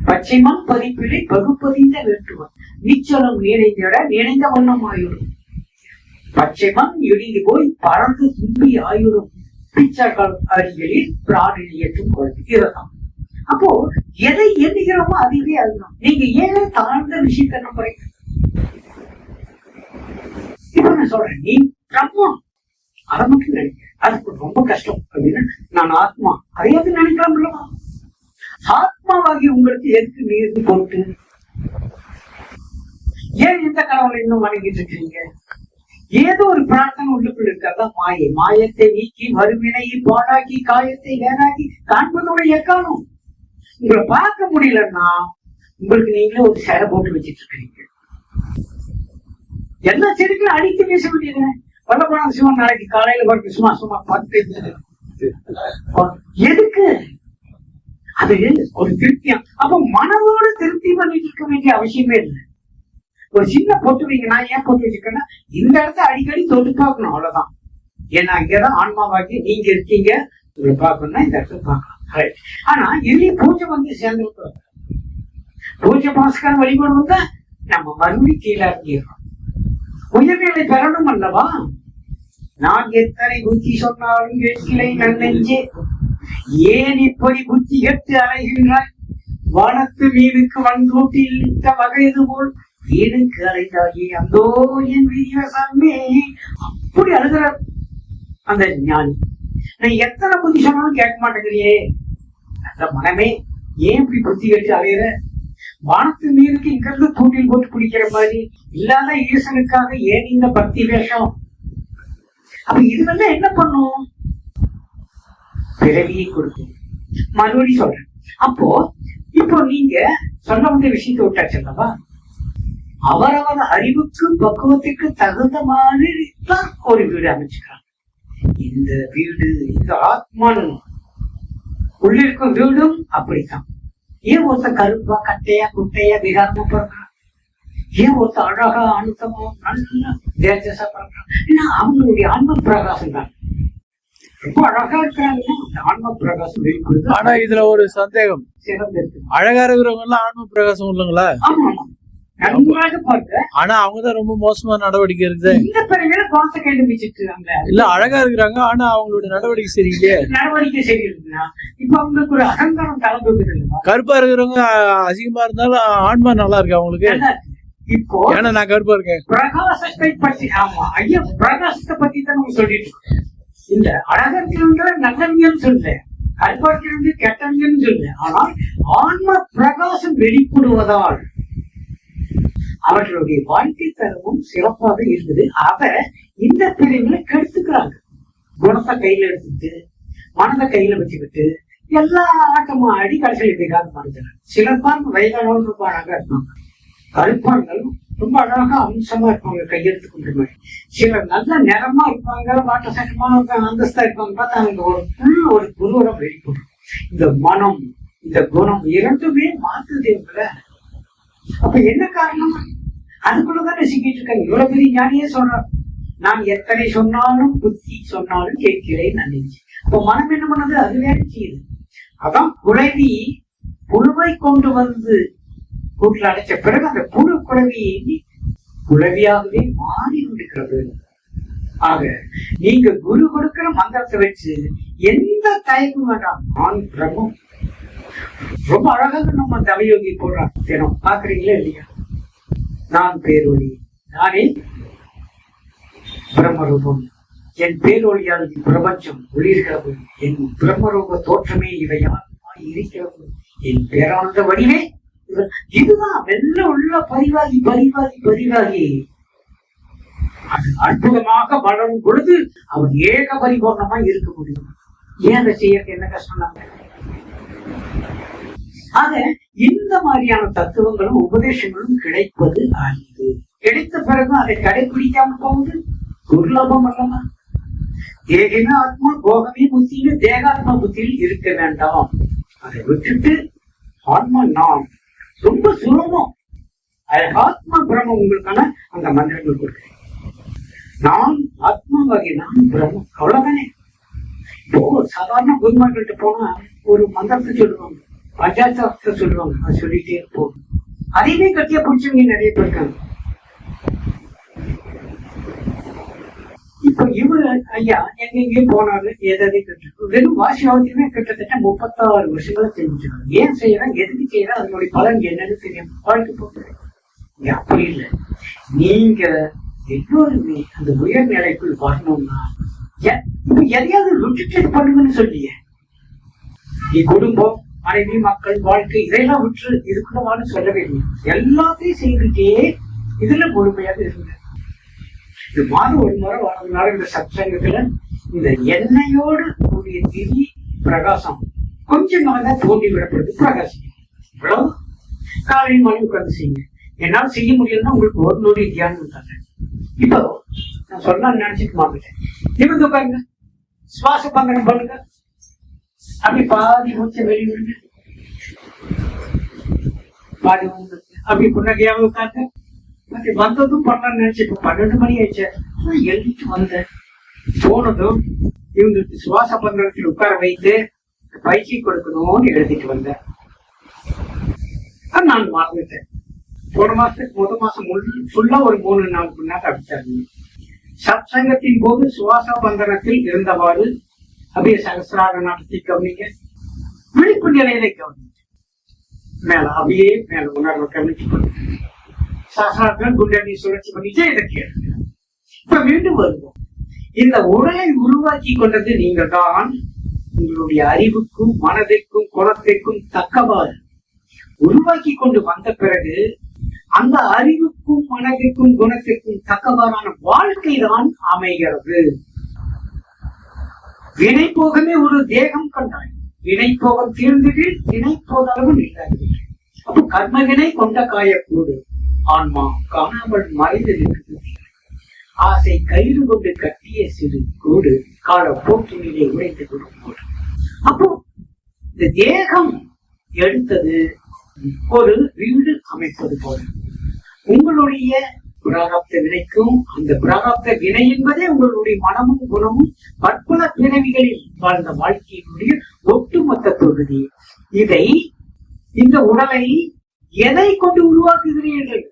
பச்சை மண் பதிப்பிலே பகுப்பதிந்த வேண்டுவார் நிச்சலும் நினைந்திட நினைந்த வண்ணம் ஆயுடும். பச்சை மண் இடிந்து போய் பறந்து தும்பி ஆயுடும் பிச்சகால் அருகிலே பிரான இயற்றும் கோலமே. இதுதான். அப்போ எதை எண்ணுகிறோமோ அதுவே அதுதான். நீங்க ஏன் தாழ்ந்த விஷயத்த நம்புறீங்க? இப்ப நான் சொல்றேன், நீ பிரம்மம் அதை மட்டும் நினைக்க, அதுக்கு ரொம்ப கஷ்டம் அப்படின்னா நான் ஆத்மா அதையாவது நினைக்கலாம்ல. ஆத்மாவாகி உங்களுக்கு எதுக்கு நீர் போட்டு ஏன் இந்த கடவுளை இன்னும் வணங்கிட்டு இருக்கீங்க? ஏதோ ஒரு பிரார்த்தனை உள்ளுக்குள்ள இருக்கிறதா மாயை. மாயத்தை நீக்கி வறுவினையை பாடாக்கி காயத்தை வேறாக்கி காண்பதோடைய காணும். உங்களை பார்க்க முடியலன்னா உங்களுக்கு நீங்களே ஒரு சேலை போட்டு வச்சிட்டு இருக்கீங்க. எல்லா செடிகளும் அடித்து பேச வேண்டியது. வல்லபணம் சிவன் நாளைக்கு காலையில பார்க்க சும்மா சும்மா பார்த்து எதுக்கு? அது ஒரு திருப்தியம். அப்ப மனதோடு திருப்தி பண்ணிட்டு இருக்க வேண்டிய அவசியமே இல்லை. ஒரு சின்ன பொட்டு வைங்க. நான் ஏன் பொட்டு வச்சிருக்கேன்னா இந்த இடத்த அடிக்கடி தொட்டு பார்க்கணும், அவ்வளவுதான். ஏன்னா இங்கதான் ஆன்மாவாக்கி நீங்க இருக்கீங்க. உங்களை பார்க்கணும்னா இந்த இடத்துல பார்க்கலாம். ஆனா இதுலயும் பூஜை வந்து சேர்ந்து பூஜை பாஸ்கரம் வழிபாடு வந்தா நம்ம மறுபடி கீழே இறங்கிடுறோம். உயர்நிலை பெறணும் அல்லவா? நான் எத்தனை புத்தி சொன்னாலும் கேட்கிலை நன்னெஞ்சே, ஏன் இப்படி புத்தி கெட்டு அலைகின்றாய்? வானத்து மீனுக்கு வந்தூட்டில் இட்ட வகைது போல் வீணுக்கு அலைந்தாயே அந்தோ என் விதிவசமே. அப்படி அழுகிற அந்த ஞானி, நான் எத்தனை புத்தி சொன்னாலும் கேட்க மாட்டேங்கிறியே. அந்த மனமே ஏன் இப்படி புத்தி கட்டு அலையிற? வானத்து நீருக்கு இங்கிருந்து தூண்டில் போட்டு குடிக்கிற மாதிரி இல்லாத ஈசனுக்காக ஏன் இந்த பக்தி வேஷம்? அப்ப இதுவெல்லாம் என்ன பண்ணும்? பிறவியை கொடுக்கும். மறுபடி சொல்றேன். அப்போ இப்போ நீங்க சொல்ல வந்த விஷயத்தை விட்டாச்சல்லவா? அவரவர் அறிவுக்கு பக்குவத்துக்கு தகுந்த மாதிரி தான் ஒரு வீடு அமைச்சுக்கிறாங்க. இந்த வீடு, இந்த ஆத்மன் உள்ளிருக்கும் வீடும் அப்படித்தான். ஏன் ஒருத்தர் கருப்பா கட்டையா குட்டையா விகாரமா பிறக்கிறான்? ஏன் ஒருத்தர் அழகா அனுத்தமா நல்லா தேஜஸா பிறக்கிறான்? ஏன்னா அவங்களுடைய ஆன்ம பிரகாசம் தான். ரொம்ப அழகா இருக்கிறாங்கன்னா அந்த ஆன்ம பிரகாசம் வெளிப்படுது. ஆனா இதுல ஒரு சந்தேகம், சிறந்து இருக்கு. அழகா இருக்கிறவங்க எல்லாம் ஆன்ம பிரகாசம் இல்லைங்களா? ஆமா ஆமா, நன்றாக பார்க்க. ஆனா அவங்கதான் ரொம்ப மோசமான நடவடிக்கை இருக்குது. இந்த பிறகு குணத்தை கேள்வி வச்சுட்டு இருக்காங்க. இல்ல அழகா இருக்கிறாங்க, ஆனா அவங்களோட நடவடிக்கை சரியில்லையே. நடவடிக்கை சரியில்லைன்னா இப்ப அவங்களுக்கு ஒரு அகங்காரம் கலந்துருது இல்லையா? கருப்பா இருக்கிறவங்க அசிங்கமா இருந்தாலும் ஆன்மா நல்லா இருக்கு அவங்களுக்கு. இப்போ ஏன்னா நான் கருப்பா இருக்கேன். பிரகாசத்தை பத்தி, ஆமா ஐயா, பிரகாசத்தை பத்தி தான் நம்ம சொல்லிட்டு இருக்கோம். இந்த அழகத்திலிருந்து நல்லவியல் சொல்ல, கருப்பாட்டிலிருந்து கெட்டவியல் சொல்ல. ஆனால் ஆன்ம பிரகாசம் வெளிப்படுவதால் அவர்களுடைய வாழ்க்கை தரமும் சிறப்பாக இருக்குது. அத இந்த பிரிவுல கெடுத்துக்கிறாங்க. குணத்தை கையில எடுத்துக்கிட்டு மனதை கையில வச்சுக்கிட்டு எல்லா ஆட்டமும் ஆடி கடைசியில் இதுக்காக மறைஞ்சாங்க. சிலர்பான் வயதானவங்க ரொம்ப அழகா இருப்பாங்க. கருப்பான்கள் ரொம்ப அழகா அம்சமா இருப்பாங்க, கையெழுத்து கொண்ட மாதிரி. சிலர் நல்ல நிறமா இருப்பாங்க, வாட்ட சட்டமா இருப்பாங்க, அந்தஸ்தா இருப்பாங்க. பார்த்தா அவங்க ஒரு குருவரம் வெளிப்படும். இந்த மனம், இந்த குணம் இரண்டுமே மாற்றுது இவங்கள. அப்ப என்ன காரணம்? அதுக்குள்ளதான் சிக்கிட்டு இருக்காங்க. இவ்வளவு பெரிய ஞானியே சொல்றாரு, நான் எத்தனை சொன்னாலும் புத்தி சொன்னாலும் கேட்கிறேன் நன்றி. அப்ப மனம் என்ன பண்ணது? அது வேலை செய்யுது. அதான் குழவி புழுவை கொண்டு வந்து கூட்டில் அடைச்ச பிறகு அந்த புழு குழவியை குழவியாகவே மாறி இருக்கிறது. ஆக நீங்க குரு கொடுக்கிற மந்திரத்தை வச்சு எந்த தயக்கம் வேண்டாம். நான் பிரம்மம். ரொம்ப அழகாக நம்ம தவயோகி போடுறான். தினம் பாக்குறீங்களா இல்லையா? நான் பேரொளி, நானே பிரம்மரூபம், என் பேரொழியால் பிரபஞ்சம் ஒளிர்கிறது, என் பிரம்மரூப தோற்றமே இவையால் இருக்கிறது, என் பேரானந்த வடிவே. இதுதான் மெல்ல உள்ள பதிவாகி பதிவாகி பதிவாகி அது அற்புதமாக வளரும் பொழுது அவர் ஏக பரிபூர்ணமா இருக்க முடியும். ஏன் அதை செய்ய என்ன கஷ்டம்? ஆக இந்த மாதிரியான தத்துவங்களும் உபதேசங்களும் கிடைப்பது அரிது. கிடைத்த பிறகு அதை கடைபிடிக்காம போவது துர்லபம் அல்லவா? தேகமே ஆத்மா, போகமே புத்தியில தேகாத்மா புத்தியில் இருக்க வேண்டாம். அதை விட்டுட்டு ஆத்மா நான் ரொம்ப சுலபம். ஆத்மா பிரம்மம் உங்களுக்கான அந்த மந்திரங்கள் கொடுக்கிறேன். நான் ஆத்மா வகை, நான் பிரம்மம், அவ்வளவுதானே. இப்போ சாதாரண குருமார்கள்ட்ட போனா ஒரு மந்திரத்தை சொல்லுவாங்க, பஞ்சாயத்து சொல்லுவாங்க, அது சொல்லிட்டே இருப்போம். அதையுமே கட்டியா பிடிச்சவங்க நிறைய பேர் இருக்காங்க. இப்ப இவரு ஐயா எங்கெங்கே போனாரு, எதை கட்டு வெறும் வாசியாவத்தையுமே கிட்டத்தட்ட 36 வருஷங்களை செஞ்சுருக்காங்க. ஏன் செய்யறேன், எதுக்கு செய்யறேன், அதனுடைய பலன் என்னன்னு தெரியும். வாழ்க்கை போகிறேன் அப்படி இல்லை. நீங்க எல்லோருமே அந்த உயர்நிலைக்குள் வரணும்னா இப்ப எதையாவது விட்டுட்டு பண்ணுங்கன்னு சொல்லிய. நீ குடும்பம், மனைவி, மக்கள், வாழ்க்கை இதையெல்லாம் விட்டு இதுக்குள்ள வாழ சொல்லவே இல்லை. எல்லாத்தையும் செய்துட்டே இதுல முழுமையாக இருங்க. இது மாதம் ஒரு முறை வாழ்றதுனால இந்த சத்சங்கத்துல இந்த எண்ணெயோடு கூடிய திரி பிரகாசம் கொஞ்சமாக தான் தோண்டி விடப்படுது. பிரகாசிக்கும். இவ்வளவு காலையில் மணி உட்கார்ந்து செய்யுங்க. என்னால் செய்ய முடியலன்னா உங்களுக்கு ஒரு நொடி தியானம் தரேன். இப்போ நான் சொன்னா நினைச்சிட்டு மாட்டேன். நிமிர்ந்து உட்காருங்க, சுவாச பங்கனம் பண்ணுங்க. அப்படி பாதி மூச்சை வெளியிடுங்க, பாதி அப்படி புன்னகையாக உட்காருங்க. வந்ததும் பண்ணலாம்னு நினைச்சு இப்ப 12 மணி ஆயிடுச்சு. எழுதிட்டு வந்தேன். போனதும் இவங்களுக்கு சுவாச பங்கனத்தில் உட்கார வைத்து பயிற்சி கொடுக்கணும்னு எழுதிட்டு வந்தேன். நான் மறந்துட்டேன். போன மாசத்துக்கு முதல் மாசம் ஃபுல்லா ஒரு 3-4 மணி நேரம் அடிச்சாங்க. சத்சங்கத்தின் போது சுவாச பந்தனத்தில் இருந்தவாறு அப்படியே சகசிராக நடத்தி கவனிங்க. விழிப்பு நிலையில கவனிங்க. மேல அப்படியே மேல உணர்வை கவனிச்சு சகசிரார்கள் குண்டலி சுழற்சி பண்ணிட்டே இதை கேளுங்க. இப்ப மீண்டும் வருவோம். இந்த உடலை உருவாக்கி கொண்டது நீங்கள் தான். உங்களுடைய அறிவுக்கும் மனதிற்கும் குணத்திற்கும் தக்கவாறு உருவாக்கி கொண்டு வந்த பிறகு அந்த அறிவுக்கும் மனதிற்கும் குணத்திற்கும் தக்கவாறான வாழ்க்கை தான் அமைகிறது. வினை போகமே ஒரு தேகம் கண்டாய், வினை போகம் தீர்ந்தது, வினை போதாலும் இல்லாது. அப்போ கர்ம வினை கொண்ட காயக்கூடு ஆன்மா காணாமல் மறைந்திருக்கிறது. ஆசை கயிறு கொண்டு கட்டிய சிறு கூடு கால போக்கினிலே உடைந்து கொடுக்கும். அப்போ இந்த தேகம் எடுத்தது ஒரு வீடு அமைப்பது போல உங்களுடைய பிராரப்த வினைக்கும், அந்த பிராரப்த வினை என்பதே உங்களுடைய மனமும் குணமும் பற்பல பிறவிகளில் வாழ்ந்த வாழ்க்கையினுடைய ஒட்டுமொத்த தொகுதி. இதை இந்த உடலை எதை கொண்டு உருவாக்குகிறீர்கள்?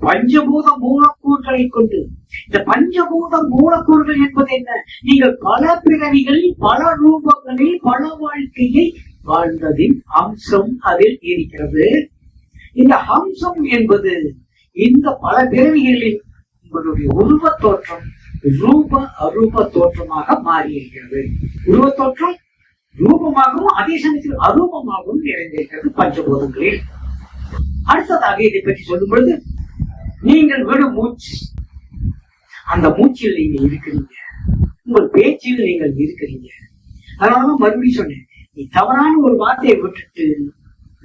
பஞ்சபூத மூலக்கூறுகளை கொண்டு. இந்த பஞ்சபூத மூலக்கூறுகள் என்பது என்ன? நீங்கள் பல பிறவிகளில் பல ரூபங்களில் பல வாழ்க்கையை வாழ்ந்ததின் அம்சம் அதில் இருக்கிறது. இந்த அம்சம் என்பது இந்த பல பிறவிகளில் உங்களுடைய உருவ தோற்றம் ரூப அரூப தோற்றமாக மாறியிருக்கிறது. உருவ தோற்றம் ரூபமாகவும் அதே சமயத்தில் அரூபமாகவும் நிறைந்திருக்கிறது பஞ்சபூதங்களில். அடுத்ததாக இதை பற்றி சொல்லும் பொழுது, நீங்கள் விடும் மூச்சு, அந்த மூச்சில் நீங்க இருக்கிறீங்க, உங்கள் பேச்சில் நீங்கள் இருக்கிறீங்க. அதனாலதான் மறுபடியும் சொன்னேன், நீ தவறான ஒரு வார்த்தையை விட்டுட்டு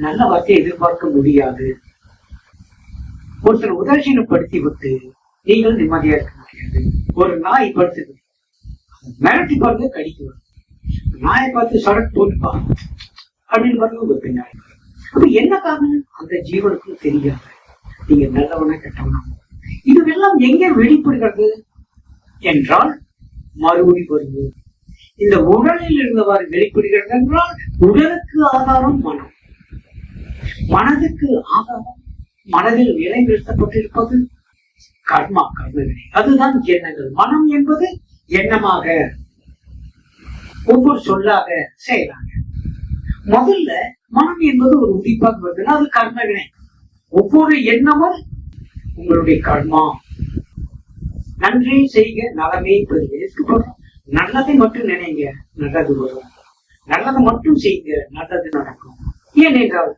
நல்ல வார்த்தையை எதிர்பார்க்க முடியாது. ஒருத்தர் உதாசீனப்படுத்தி விட்டு நீங்கள் நிம்மதியா இருக்க முடியாது. ஒரு நாய் படுத்து மிரட்டி பாருங்க, கடிக்குவாங்க. நாயை பார்த்து சடக் போட்டுப்பா அப்படின்னு பாருங்க ஒரு பின்னாடி. அப்ப என்ன காரணம்? அந்த ஜீவனுக்கும் தெரியாது நீங்க நல்லவன கெட்டவனா. இதுவெல்லாம் எங்கே வெளிப்படுகிறது என்றால் மறுபடி வருவோம். இந்த உடலில் இருந்தவாறு வெளிப்படுகிறது என்றால் உடலுக்கு ஆதாரம் மனம், மனதுக்கு ஆதாரம் மனதில் நிலைநிறுத்தப்பட்டிருப்பது கர்மா, கர்மவினை. அதுதான் எண்ணங்கள். மனம் என்பது எண்ணமாக, ஒவ்வொரு சொல்லாக, செயலாக. முதல்ல மனம் என்பது ஒரு உதிப்பாக வருதுன்னா அது கர்மவினை. ஒவ்வொரு எண்ணமும் உங்களுடைய கர்மா. நன்றி செய்க நலமே பெறுக. நல்லதை மட்டும் நினைங்க, நல்லது வரும். நல்லதை மட்டும் செய்யுங்க, நல்லது நடக்கும். ஏனென்றால்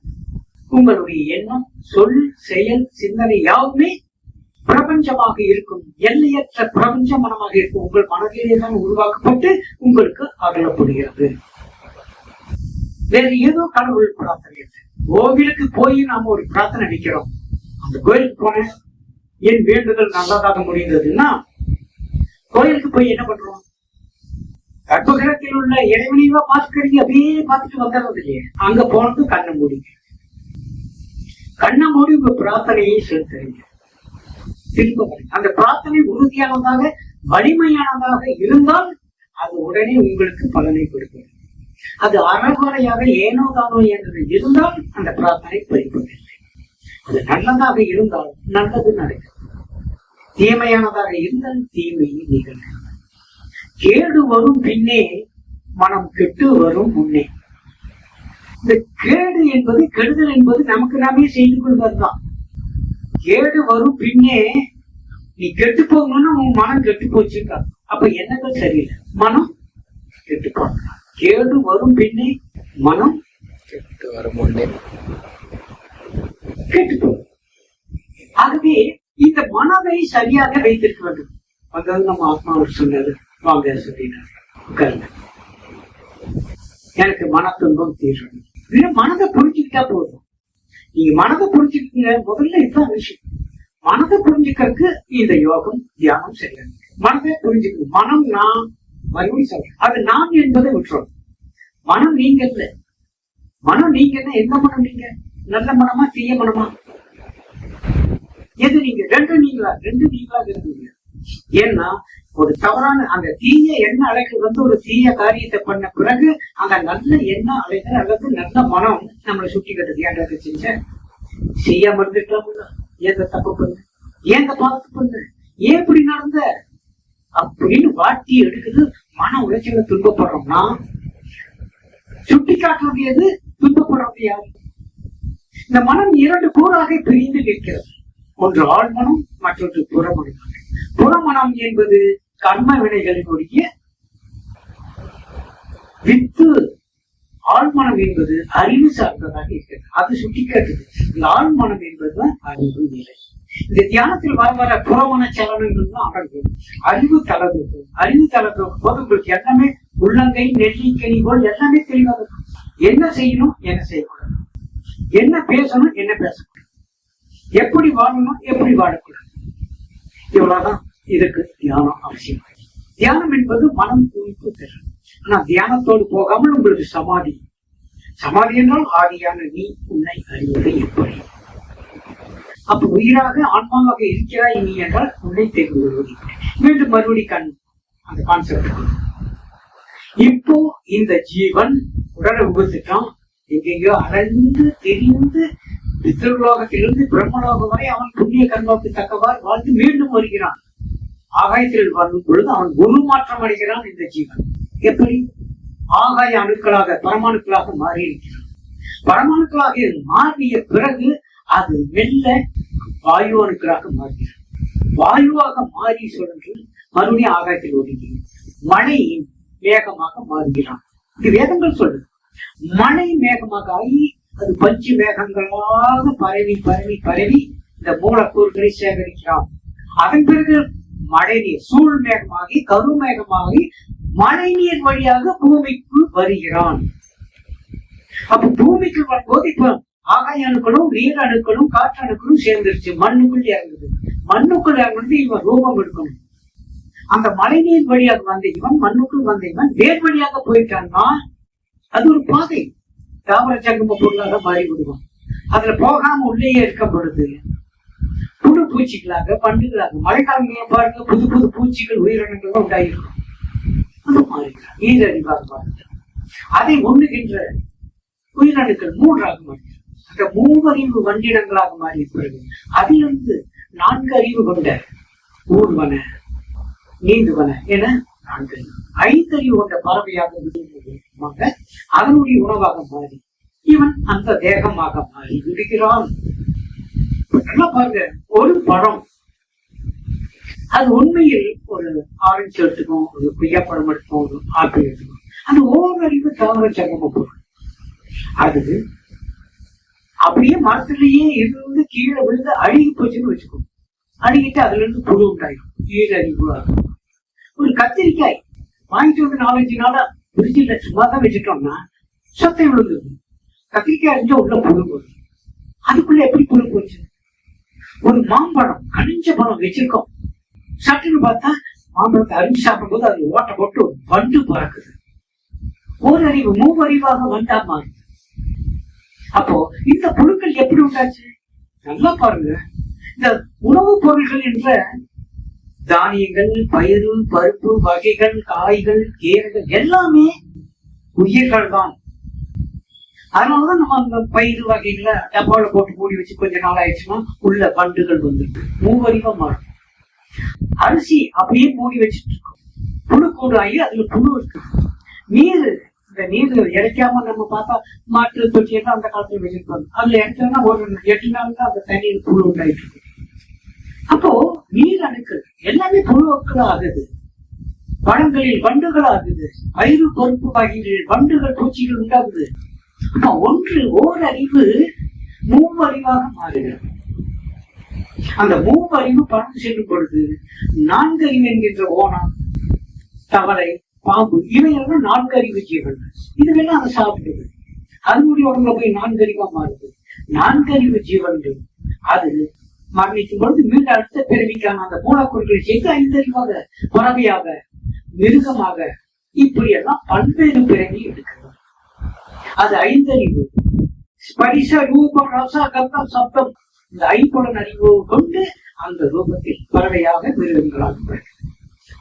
உங்களுடைய எண்ணம், சொல், செயல், சிந்தனை யாவுமே பிரபஞ்சமாக இருக்கும், எல்லையற்ற பிரபஞ்ச மனமாக இருக்கும் உங்கள் மனதிலே தான் உருவாக்கப்பட்டு உங்களுக்கு அருளப்படுகிறது. வேற ஏதோ கடவுள் பிரார்த்தனை. கோவிலுக்கு போய் நாம ஒரு பிரார்த்தனை வைக்கிறோம். அந்த கோயிலுக்கு போன என் வேண்டுதல் நல்லதாக முடிந்ததுன்னா கோயிலுக்கு போய் என்ன பண்றோம்? கர்ப்பகிரகத்தில் உள்ள இறைவனைவா பார்த்துக்கிறீங்க, அப்படியே பார்த்துட்டு வந்துடுறது இல்லையே. அங்க போனது கண்ணை மூடி உங்க பிரார்த்தனையை செலுத்துறீங்க. அந்த பிரார்த்தனை உறுதியானதாக வலிமையானதாக இருந்தால் அது உடனே உங்களுக்கு பலனை கொடுக்கும். அது அறகுறையாக ஏனோ தானோ என்று இருந்தால் அந்த பிரார்த்தனை பறிப்பதில்லை. அது நல்லதாக இருந்தால் நல்லது நடக்கும், தீமையானதாக இருந்தால் தீமையை நிகழும். கேடு வரும் பின்னே மனம் கெட்டு வரும் முன்னே. இந்த கேடு என்பது, கெடுதல் என்பது நமக்கு நாமே செய்து கொள்வதுதான். கேடு வரும் பின்னே நீ கெட்டு போகணும்னா உன் மனம் கெட்டு போச்சுங்க. அப்ப எண்ணங்கள் சரியில்லை, மனம் கெட்டு போகணும். கேடு வரும் பின்னே மனம் கெட்டு வரும் முன்னே கெட்டு போகும். ஆகவே இந்த மனதை சரியாக வைத்திருக்க வேண்டும். அதாவது நம்ம ஆத்மாவில் சொன்னது, வாங்க சொல்லினார், எனக்கு மன துன்பம் தீரணும். மனதை புரிஞ்சுக்கிட்டா போதும். நீங்க மனதை புரிஞ்சுக்கிட்டீங்க. முதல்ல இதுதான் விஷயம். மனதை புரிஞ்சுக்கிறதுக்கு இந்த யோகம் தியானம் சரியாது. மனதை புரிஞ்சுக்கணும். மனம் நான், மறுபடியும் சொல்றேன், அது நான் என்பதை விட்டுறோம். மனம் நீங்க இல்ல. மனம் நீங்க என்ன? எந்த மனம் நீங்க? நல்ல மனமா தீய மனமா? எது நீங்க? ரெண்டு நீங்களா இருக்கீங்க. ஏன்னா ஒரு தவறான அந்த தீய எண்ண அலைகள் ஒரு தீய காரியத்தை பண்ண பிறகு அந்த நல்ல எண்ண அலைகள் அல்லது நல்ல மனம் நம்மளை சுட்டி கட்டுது. ஏன் செஞ்ச செய்யாம இருந்துட்டோம்ல, ஏன் தப்பு பண்ண, ஏன் பார்த்து பண்ண, ஏன் இப்படி நடந்த அப்படின்னு வாட்டி எடுக்குது. மன உளைச்சல துன்பப்படுறோம்னா சுட்டி காட்டுறது எது? துன்பப்படுறது யாரு? இந்த மனம் இரண்டு கூறாக பிரிந்து நிற்கிறது. ஒன்று ஆழ்மனம், மற்றொன்று புறமனம். புறமனம் என்பது கர்ம வினைகளினுடைய வித்து. ஆழ்மனம் என்பது அறிவு சார்ந்ததாக இருக்கிறது. அது சுட்டிக்காட்டுது. இந்த ஆழ்மனம் என்பதுதான் அறிவு நிலை. இந்த தியானத்தில் வர புறமன சலனங்கள் தான் அடங்கும். அறிவு தளர்வு. அறிவு தளர்வு போது உங்களுக்கு எல்லாமே உள்ளங்கை நெல்லிக்கனி போல் எல்லாமே தெளிவாக இருக்கும். என்ன செய்யணும், என்ன செய்யக்கூடாது, என்ன பேசணும், என்ன பேசக்கூடாது, எப்படி வாழணும், எப்படி வாழக்கூடாது, இவ்வளவுதான். இதுக்கு தியானம் அவசியம். தியானம் என்பது மனம் குறிப்பு திறன். ஆனா தியானத்தோடு போகாமல் உங்களுக்கு சமாதி. சமாதி என்றால் ஆதியான நீ உன்னை அறிவது எப்படி? அப்ப உயிராக ஆன்மாவாக இருக்கிறாய் நீ என்றால் உன்னை தெரிந்து கொள்வது எப்படி? மீண்டும் மறுபடி கண் அந்த கான்செப்ட். இப்போ இந்த ஜீவன் உடலை உபத்துட்டான், எங்கெங்கயோ அலைந்து தெரிந்து பித்ருலோகத்திலிருந்து பிரம்மலோகம் வரை அவன் புண்ணிய கர்மாவுக்கு தக்கவாறு வாழ்ந்து மீண்டும் வருகிறான். ஆகாயத்தில் வரும் பொழுது அவன் குரு மாற்றம் அடைகிறான். இந்த ஜீவன் எப்படி? ஆகாய அணுக்களாக பரமாணுக்களாக மாறி இருக்கிறான். பரமாணுக்களாக மாறிய பிறகு அது மெல்ல வாயு அணுக்களாக மாறுகிறது. வாயுவாக மாறி சுழன்று மறுபடியும் ஆகாயத்தில் ஒதுங்கி மழை மேகமாக மாறுகிறான். இது வேதங்கள் சொல்லுது. மழை மேகமாக ஆகி அது பஞ்சு மேகங்களாக பரவி பரவி பரவி இந்த மூலக்கூறுகளை சேகரிக்கிறான். அதன் பிறகு மழை நீர் சூழ் மேகமாகி கருமேகமாகி மழை நீர் வழியாக பூமிக்கு வருகிறான். அப்ப பூமிக்கு வரும்போது இப்ப ஆகாய அணுக்களும் நீர் அணுக்களும் காற்று அணுக்களும் சேர்ந்துருச்சு. மண்ணுக்குள் இறங்குது. மண்ணுக்குள் இறங்குறது இவன் ரூபம் எடுக்கணும். அந்த மழை நீர் வழியாக வந்த இவன், மண்ணுக்குள் வந்த இவன் வேர் வழியாக போயிட்டான்னா அது ஒரு பாதை. தாவர சங்கம பொருளாக மாறி விடுவான். அதுல போகாம உள்ளேயே இருக்க பொழுது புழு பூச்சிகளாக பண்டுகளாக மழைக்காலங்கள்ல பாருங்க புது புது பூச்சிகள் உயிரினங்கள் உண்டாயிருக்கும். அது மாறிக்கிறான். ஈரறிவாக மாறுகிறான். அதை உண்ணுகின்ற உயிரணுக்கள் மூன்றாக மாறுகிறது. அந்த மூவறிவு வண்டிடங்களாக மாறி பிறகு அதிலிருந்து 4 அறிவு கொண்ட ஊர்வன நீந்துவன என 4 5 அறிவு கொண்ட பறவையாக அதனுடைய உணவாக மாறி இவன் அந்த தேகமாக மாறி விடுகிறான். நல்லா பாருங்க, ஒரு பழம் அது உண்மையில் ஒரு ஆரஞ்சு எடுத்துக்கும், ஒரு கொய்யாப்பழம் எடுத்துக்கும், ஒரு ஆப்பிள் எடுத்துக்கும். அந்த ஓரறிவு தாவர சங்கம பொருள். அது அப்படியே மரத்திலேயே இருந்து கீழே விழுந்து அழுகி போச்சுன்னு வச்சுக்கோ. அடிக்கிட்டு அதுல இருந்து புழு உண்டாயிடும். ஈரறிவு. ஒரு கத்திரிக்காய் வாங்கிட்டு வந்து 4-5 நாளா பிரிட்ஜில் சும்மா தான் வச்சுட்டோம்னா சத்தம் விழுந்துருது. கத்திரிக்காய் அரிஞ்சா உள்ள புழு போகுது. அதுக்குள்ள எப்படி புழு போச்சு? ஒரு மாம்பழம் கனிஞ்ச பழம் வச்சிருக்கோம், சட்டுன்னு பார்த்தா மாம்பழத்தை அரிஞ்சு சாப்பிடும் போது அது ஓட்ட போட்டு வண்டு பறக்குது. ஓரறிவு மூவறிவாக வண்டா மாறுது. அப்போ இந்த புழுக்கள் எப்படி உண்டாச்சு? நல்லா பாருங்க. இந்த உணவுப் பொருள்கள் என்ற தானியங்கள், பயிறு, பருப்பு வகைகள், காய்கள், கீரைகள் எல்லாமே உயிர்கள் தான். அதனாலதான் நம்ம அந்த பயிறு வகைகளை டப்பாவில் போட்டு மூடி வச்சு கொஞ்ச நாள் ஆயிடுச்சுன்னா உள்ள வண்டுகள் வந்துருக்கு, மூவறிவா மாறும். அரிசி அப்படியே மூடி வச்சுட்டு இருக்கோம், புழு கூடு ஆகி அதுல புழு இருக்கு. நீர், இந்த நீர் இறைக்காம நம்ம பார்த்தா மாட்டு தொட்டியெல்லாம் அந்த காலத்துல வச்சிருப்பாங்க. அதுல இறைச்சோம்னா ஒரு 8 நாள் தான் அந்த தண்ணியில் புழு உண்டாயிட்டு இருக்கு. அப்போ நீர் அணுக்கள் எல்லாமே புழுக்கள் ஆகுது, பழங்களில் வண்டுகள் ஆகுது, பயிறு பருப்பு வகைகளில் வண்டுகள் பூச்சிகள் உண்டாகுது. அப்ப ஒன்று ஓரறிவு மூவறிவாக மாறுகிறது. அந்த மூவறிவு பறந்து செல்லும் பொழுது 4 அறிவு என்கின்ற ஓணம், தவளை, பாம்பு இவையெல்லாம் 4 அறிவு ஜீவன். இதுவெல்லாம் அதை சாப்பிடுது. அதனுடைய உடம்புல போய் 4 அறிவா மாறுது. 4 அறிவு ஜீவன்கள் அது மரணிக்கும் பொழுது மீண்டும் அடுத்த பிறவிக்கான அந்த மூலக்கூறுகளை சேர்த்து 5 அறிவாக, பறவையாக, மிருகமாக, இப்படி எல்லாம் பல்வேறு பிறவி எடுக்கிறது. அது 5 அறிவு. ஸ்பரிச ரூபம் ரச கந்தம் சப்தம், இந்த 5 அறிவு கொண்டு அந்த ரூபத்தில் பறவையாக, மிருகங்களாக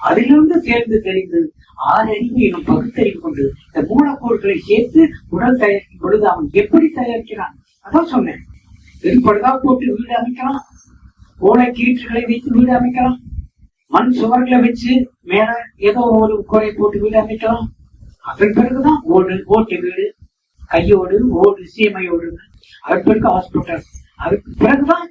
அதிலிருந்து சேர்ந்து தெரிந்து 6 அறிவு எனும் பகுத்தறிவு கொண்டு இந்த மூலக்கூறுகளை சேர்த்து உடல் தயாரிக்கும் பொழுது அவன் எப்படி தயாரிக்கிறான்? அதான் சொன்னேன். வெளிப்படுதா போட்டு வீடு அமைக்கலாம், ஓலை கீற்றுகளை வைத்து வீடு அமைக்கலாம், மண் சுவர்களை வச்சு மேல ஏதோ ஒரு குறை போட்டு வீடு அமைக்கலாம். அதன் பிறகுதான் ஓட்டு வீடு, கையோடு ஓடு, சீமையோடு, அதன் பிறகு ஹாஸ்பிட்டல், அதுக்கு பிறகுதான்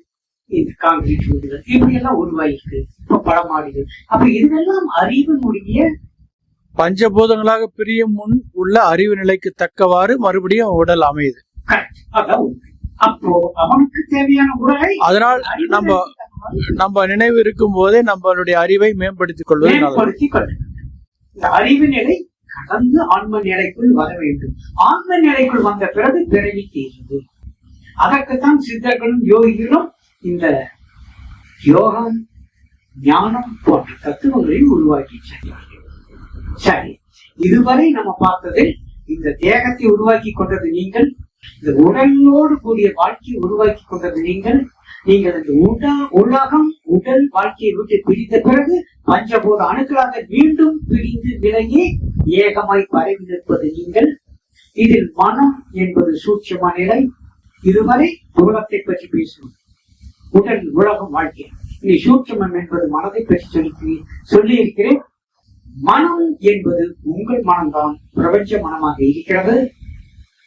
இந்த காங்கிரீட் வீடுகள் இப்படி எல்லாம் உருவாயிருக்கு. இப்ப பழமாடுகள். அப்ப இதுவெல்லாம் அறிவினுடைய பஞ்சபூதங்களாக பிரியும் முன் உள்ள அறிவு நிலைக்கு தக்கவாறு மறுபடியும் உடல் அமையுது. அதான் அப்போ அவனுக்கு தேவையான உடலை அதனால் நம்ம நினைவு இருக்கும் போதே நம்மளுடைய அறிவை மேம்படுத்திக் கொள்வது. இந்த அறிவு நிலை கடந்து ஆன்ம நிலைக்குள் வர வேண்டும். ஆன்ம நிலைக்குள் வந்த பிறகு பிறவி தீர்வு. அதற்குத்தான் சித்தர்களும் யோகிகளும் இந்த யோகம், ஞானம் போன்ற தத்துவங்களை உருவாக்கி சென்றார்கள். சரி, இதுவரை நம்ம பார்த்ததில் இந்த தேகத்தை உருவாக்கி கொண்டது நீங்கள், இந்த உடலோடு கூடிய வாழ்க்கையை உருவாக்கி கொண்டது நீங்கள். நீங்கள் இந்த உலகம் உடல் வாழ்க்கையை விட்டு பிரித்த பிறகு பஞ்சபூத அணுக்களாக மீண்டும் பிரிந்து விலகி ஏகமாய் பரவி நிற்பது நீங்கள். இதில் மனம் என்பது சூட்சும நிலை. இதுவரை உலகத்தை பற்றி பேசுவோம், உடல் உலகம் வாழ்க்கை. இனி சூட்சுமம் என்பது மனதை பற்றி சொல்லி இருக்கிறேன். மனம் என்பது உங்கள் மனம்தான் பிரபஞ்ச மனமாக இருக்கிறது.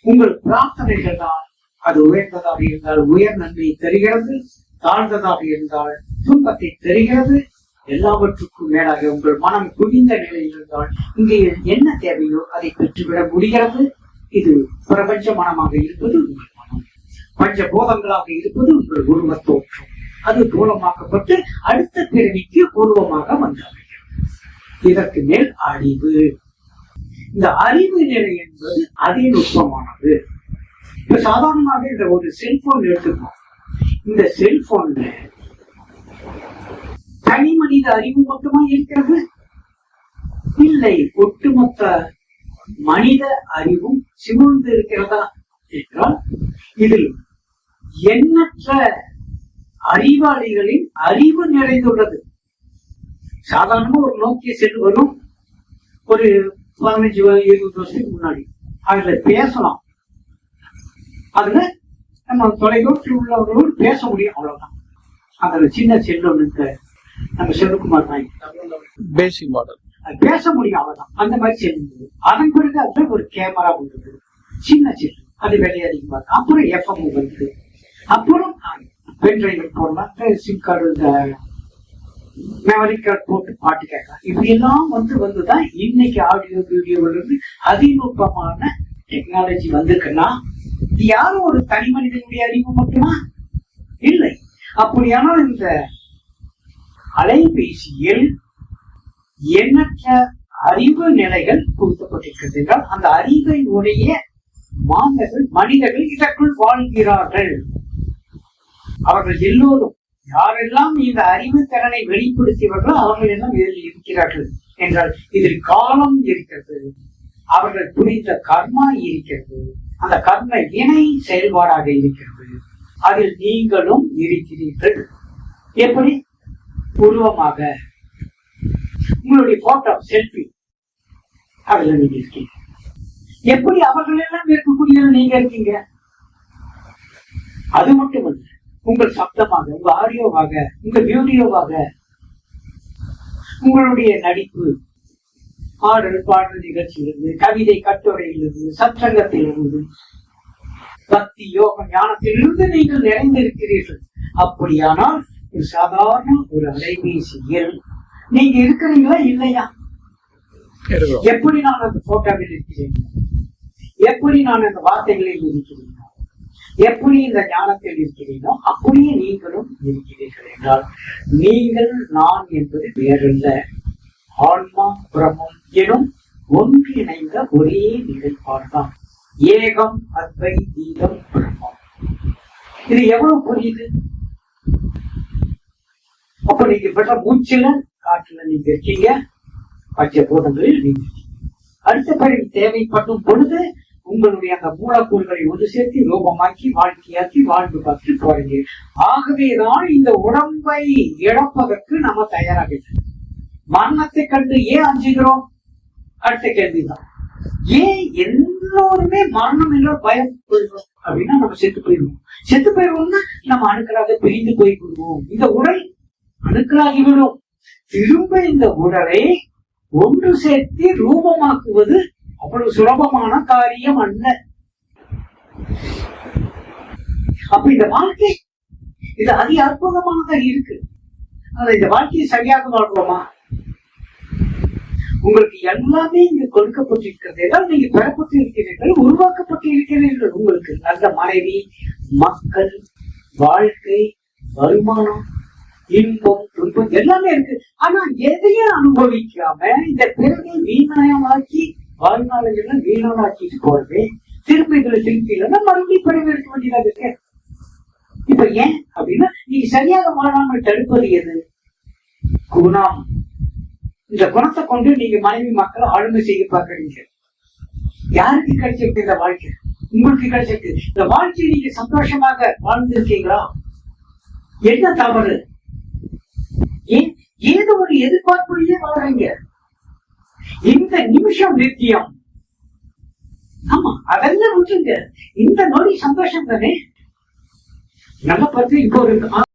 உங்கள் பிரார்த்தனைகள் தான் அது உயர்ந்ததாக இருந்தால் உயர் நன்மையை தருகிறது, தாழ்ந்ததாக இருந்தால் துன்பத்தை தருகிறது. எல்லாவற்றுக்கும் மேலாக உங்கள் மனம் குவிந்த நிலையில் இருந்தால் இங்கே என்ன தேவையோ அதை பெற்றுவிட முடிகிறது. இது பிரபஞ்ச மனமாக இருப்பது உங்கள் மனம். பஞ்ச போதங்களாக இருப்பது உங்கள் உருவ தோற்றம். அது தூலமாக்கப்பட்டு அடுத்த பிறவிக்கு உருவமாக வந்தது. இதற்கு மேல் அறிவு. இந்த அறிவு நிலை என்பது அதே நுட்பமானது. இப்ப சாதாரணமாக இந்த ஒரு செல்போன் எடுத்துக்கணும். இந்த செல்போன்ல தனி மனித அறிவு மட்டுமா இருக்கிறது? இல்லை, ஒட்டுமொத்த மனித அறிவும் சிமிழ்ந்து இருக்கிறதா என்றால் இதில் எண்ணற்ற அறிவாளிகளின் அறிவு நிறைந்துள்ளது. சாதாரணமா ஒரு நோக்கிய செல் வரும், ஒரு 15-20 வருஷத்துக்கு முன்னாடி அதுல பேசலாம். அதுல நம்ம தொலைதூரத்தில் உள்ளவர்களோடு பேச முடியும், அவ்வளவுதான். அதுல சின்ன செல் ஒண்ணு நம்ம செல்லுக்குமார் பேசிக் மாடல் பேச முடியும், அவ்வளவுதான். அந்த மாதிரி செல் இருந்தது. அதன் பிறகு அதுல ஒரு கேமரா வந்தது, சின்ன செல், அது விலை அதிகமா இருக்கு. அப்புறம் எஃப்எம் வந்து, அப்புறம் பென்ட்ரைவ் போடலாம், சிம் கார்டு, மெமரி கார்டு போட்டு பாட்டு கேட்கலாம். இப்படி எல்லாம் வந்துதான் இன்னைக்கு ஆடியோ வீடியோல இருந்து அதிநுட்பமான டெக்னாலஜி வந்திருக்குன்னா இது யாரும் ஒரு தனி மனிதனுடைய அறிவு மட்டுமா? இல்லை. அப்படியானால் இந்த அலைபேசியில் எண்ணற்ற அறிவு நிலைகள் புகுத்தப்பட்டிருக்கிறது என்றால் அந்த அறிவை உடைய மனிதர்கள் இதற்குள் வாழ்கிறார்கள். அவர்கள் எல்லோரும் யாரெல்லாம் இந்த அறிவு திறனை வெளிப்படுத்தியவர்களோ அவர்கள் எல்லாம் இதில் இருக்கிறார்கள் என்றால் இதில் காலம் இருக்கிறது, அவர்கள் புரிந்த கர்மா இருக்கிறது, அந்த கர்ம வினை செயல்பாடாக இருக்கிறது, அதில் நீங்களும் இருக்கிறீர்கள். எப்படி? உருவமாக உங்களுடைய போட்டோ செல்ஃபி அதுல நீங்க இருக்கீங்க. எப்படி அவர்கள் எல்லாம் இருக்கக்கூடிய நீங்க இருக்கீங்க? அது மட்டுமல்ல, உங்கள் சப்தமாக, உங்க ஆடியோவாக, உங்க வீடியோவாக, உங்களுடைய நடிப்பு, ஆடல் பாடல் நிகழ்ச்சியிலிருந்து, கவிதை கட்டுரையிலிருந்து, சத்சங்கத்திலிருந்து, பக்தி யோகம் ஞானத்திலிருந்து நீங்கள் நிறைந்திருக்கிறீர்கள். அப்படியானால் ஒரு சாதாரண ஒரு அலைபேசியில் நீங்க இருக்கிறீங்களா இல்லையா? எப்படி நான் அந்த போட்டோவில் இருக்கிறேன், எப்படி நான் அந்த வார்த்தைகளில் இருக்கிறேன், எப்படி இந்த ஞானத்தில் இருக்கிறீனோ அப்படியே நீங்களும் இருக்கிறீர்கள் என்றால் நீங்கள் நான் என்பது வேறல்ல, ஆன்மா பிரம்மம் எனும் ஒன்றிணைந்த ஒரே நிலைப்பாடுதான். ஏகம் அத்வைதீகம் பிரம்மம். இது எவ்வளவு புரியுது? அப்ப நீங்க பெற்ற மூச்சுல காற்றுல நீங்க இருக்கீங்க, பச்சை பூதங்களில் நீங்க அடுத்த பிறகு தேவைப்படும் பொழுது உங்களுடைய அந்த மூலக்கூறுகளை ஒன்று சேர்த்து ரூபமாக்கி வாழ்க்கையாக்கி வாழ்ந்து பார்த்து போறீங்க. ஆகவேதான் இந்த உடம்பை இழப்பதற்கு நம்ம தயாராக மரணத்தை கண்டு ஏன் அஞ்சுகிறோம்? அடுத்த கேள்விதான். ஏன் எல்லோருமே மரணம் என்றால் பயம் கொள்கிறோம்? அப்படின்னா நம்ம செத்து போயிடுவோம். செத்து போயிடுவோம்னா நம்ம அணுக்களாக பிரிந்து போய்விடுவோம். இந்த உடல் அணுக்களாகிவிடும். திரும்ப இந்த உடலை ஒன்று சேர்த்து ரூபமாக்குவது அவ்வளவு சுலபமான காரியம் அல்ல. அப்ப இந்த வாழ்க்கை இது அதி அற்புதமானதாக இருக்கு. ஆனா இந்த வாழ்க்கையை சரியாக வாழ்றோமா? உங்களுக்கு எல்லாமே இங்க கொடுக்கப்பட்டிருக்கிறது. எல்லாம் நீங்க பெறப்பட்டு இருக்கிறீர்கள், உருவாக்கப்பட்டு இருக்கிறீர்கள். உங்களுக்கு நல்ல மனைவி, மக்கள், வாழ்க்கை, வருமானம், இன்பம், துன்பம் எல்லாமே இருக்கு. ஆனா எதையும் அனுபவிக்காம இந்த பிறகு வீணாயமாக்கி வாழ்நாளெல்லாம் வீணாக்கிட்டு போறது, திருப்பி இதுல திருப்பி இல்லைன்னா மறுபடியும் பிறகு இருக்க வேண்டியதாக இருக்கு. இப்ப ஏன் அப்படின்னா நீங்க சரியாக வாழாமல் தடுப்பது எது? குணம். இந்த குணத்தை கொண்டு நீங்க மனைவி மக்களை ஆளுமை செய்ய பார்க்கறீங்க. யாருக்கு கிடைச்சிருக்கு இந்த வாழ்க்கை? உங்களுக்கு கிடைச்சிருக்கு. இந்த வாழ்க்கையை நீங்க சந்தோஷமாக வாழ்ந்திருக்கீங்களா? என்ன தவறு? ஏன் ஏதோ ஒரு எதிர்பார்ப்புலயே வாழ்றீங்க. இந்த நிமிஷம் நித்தியம். ஆமா, அதெல்லாம் விட்டுருங்க. இந்த நொடி சந்தோஷம் தானே. நம்ம பார்த்து இப்போ ஒரு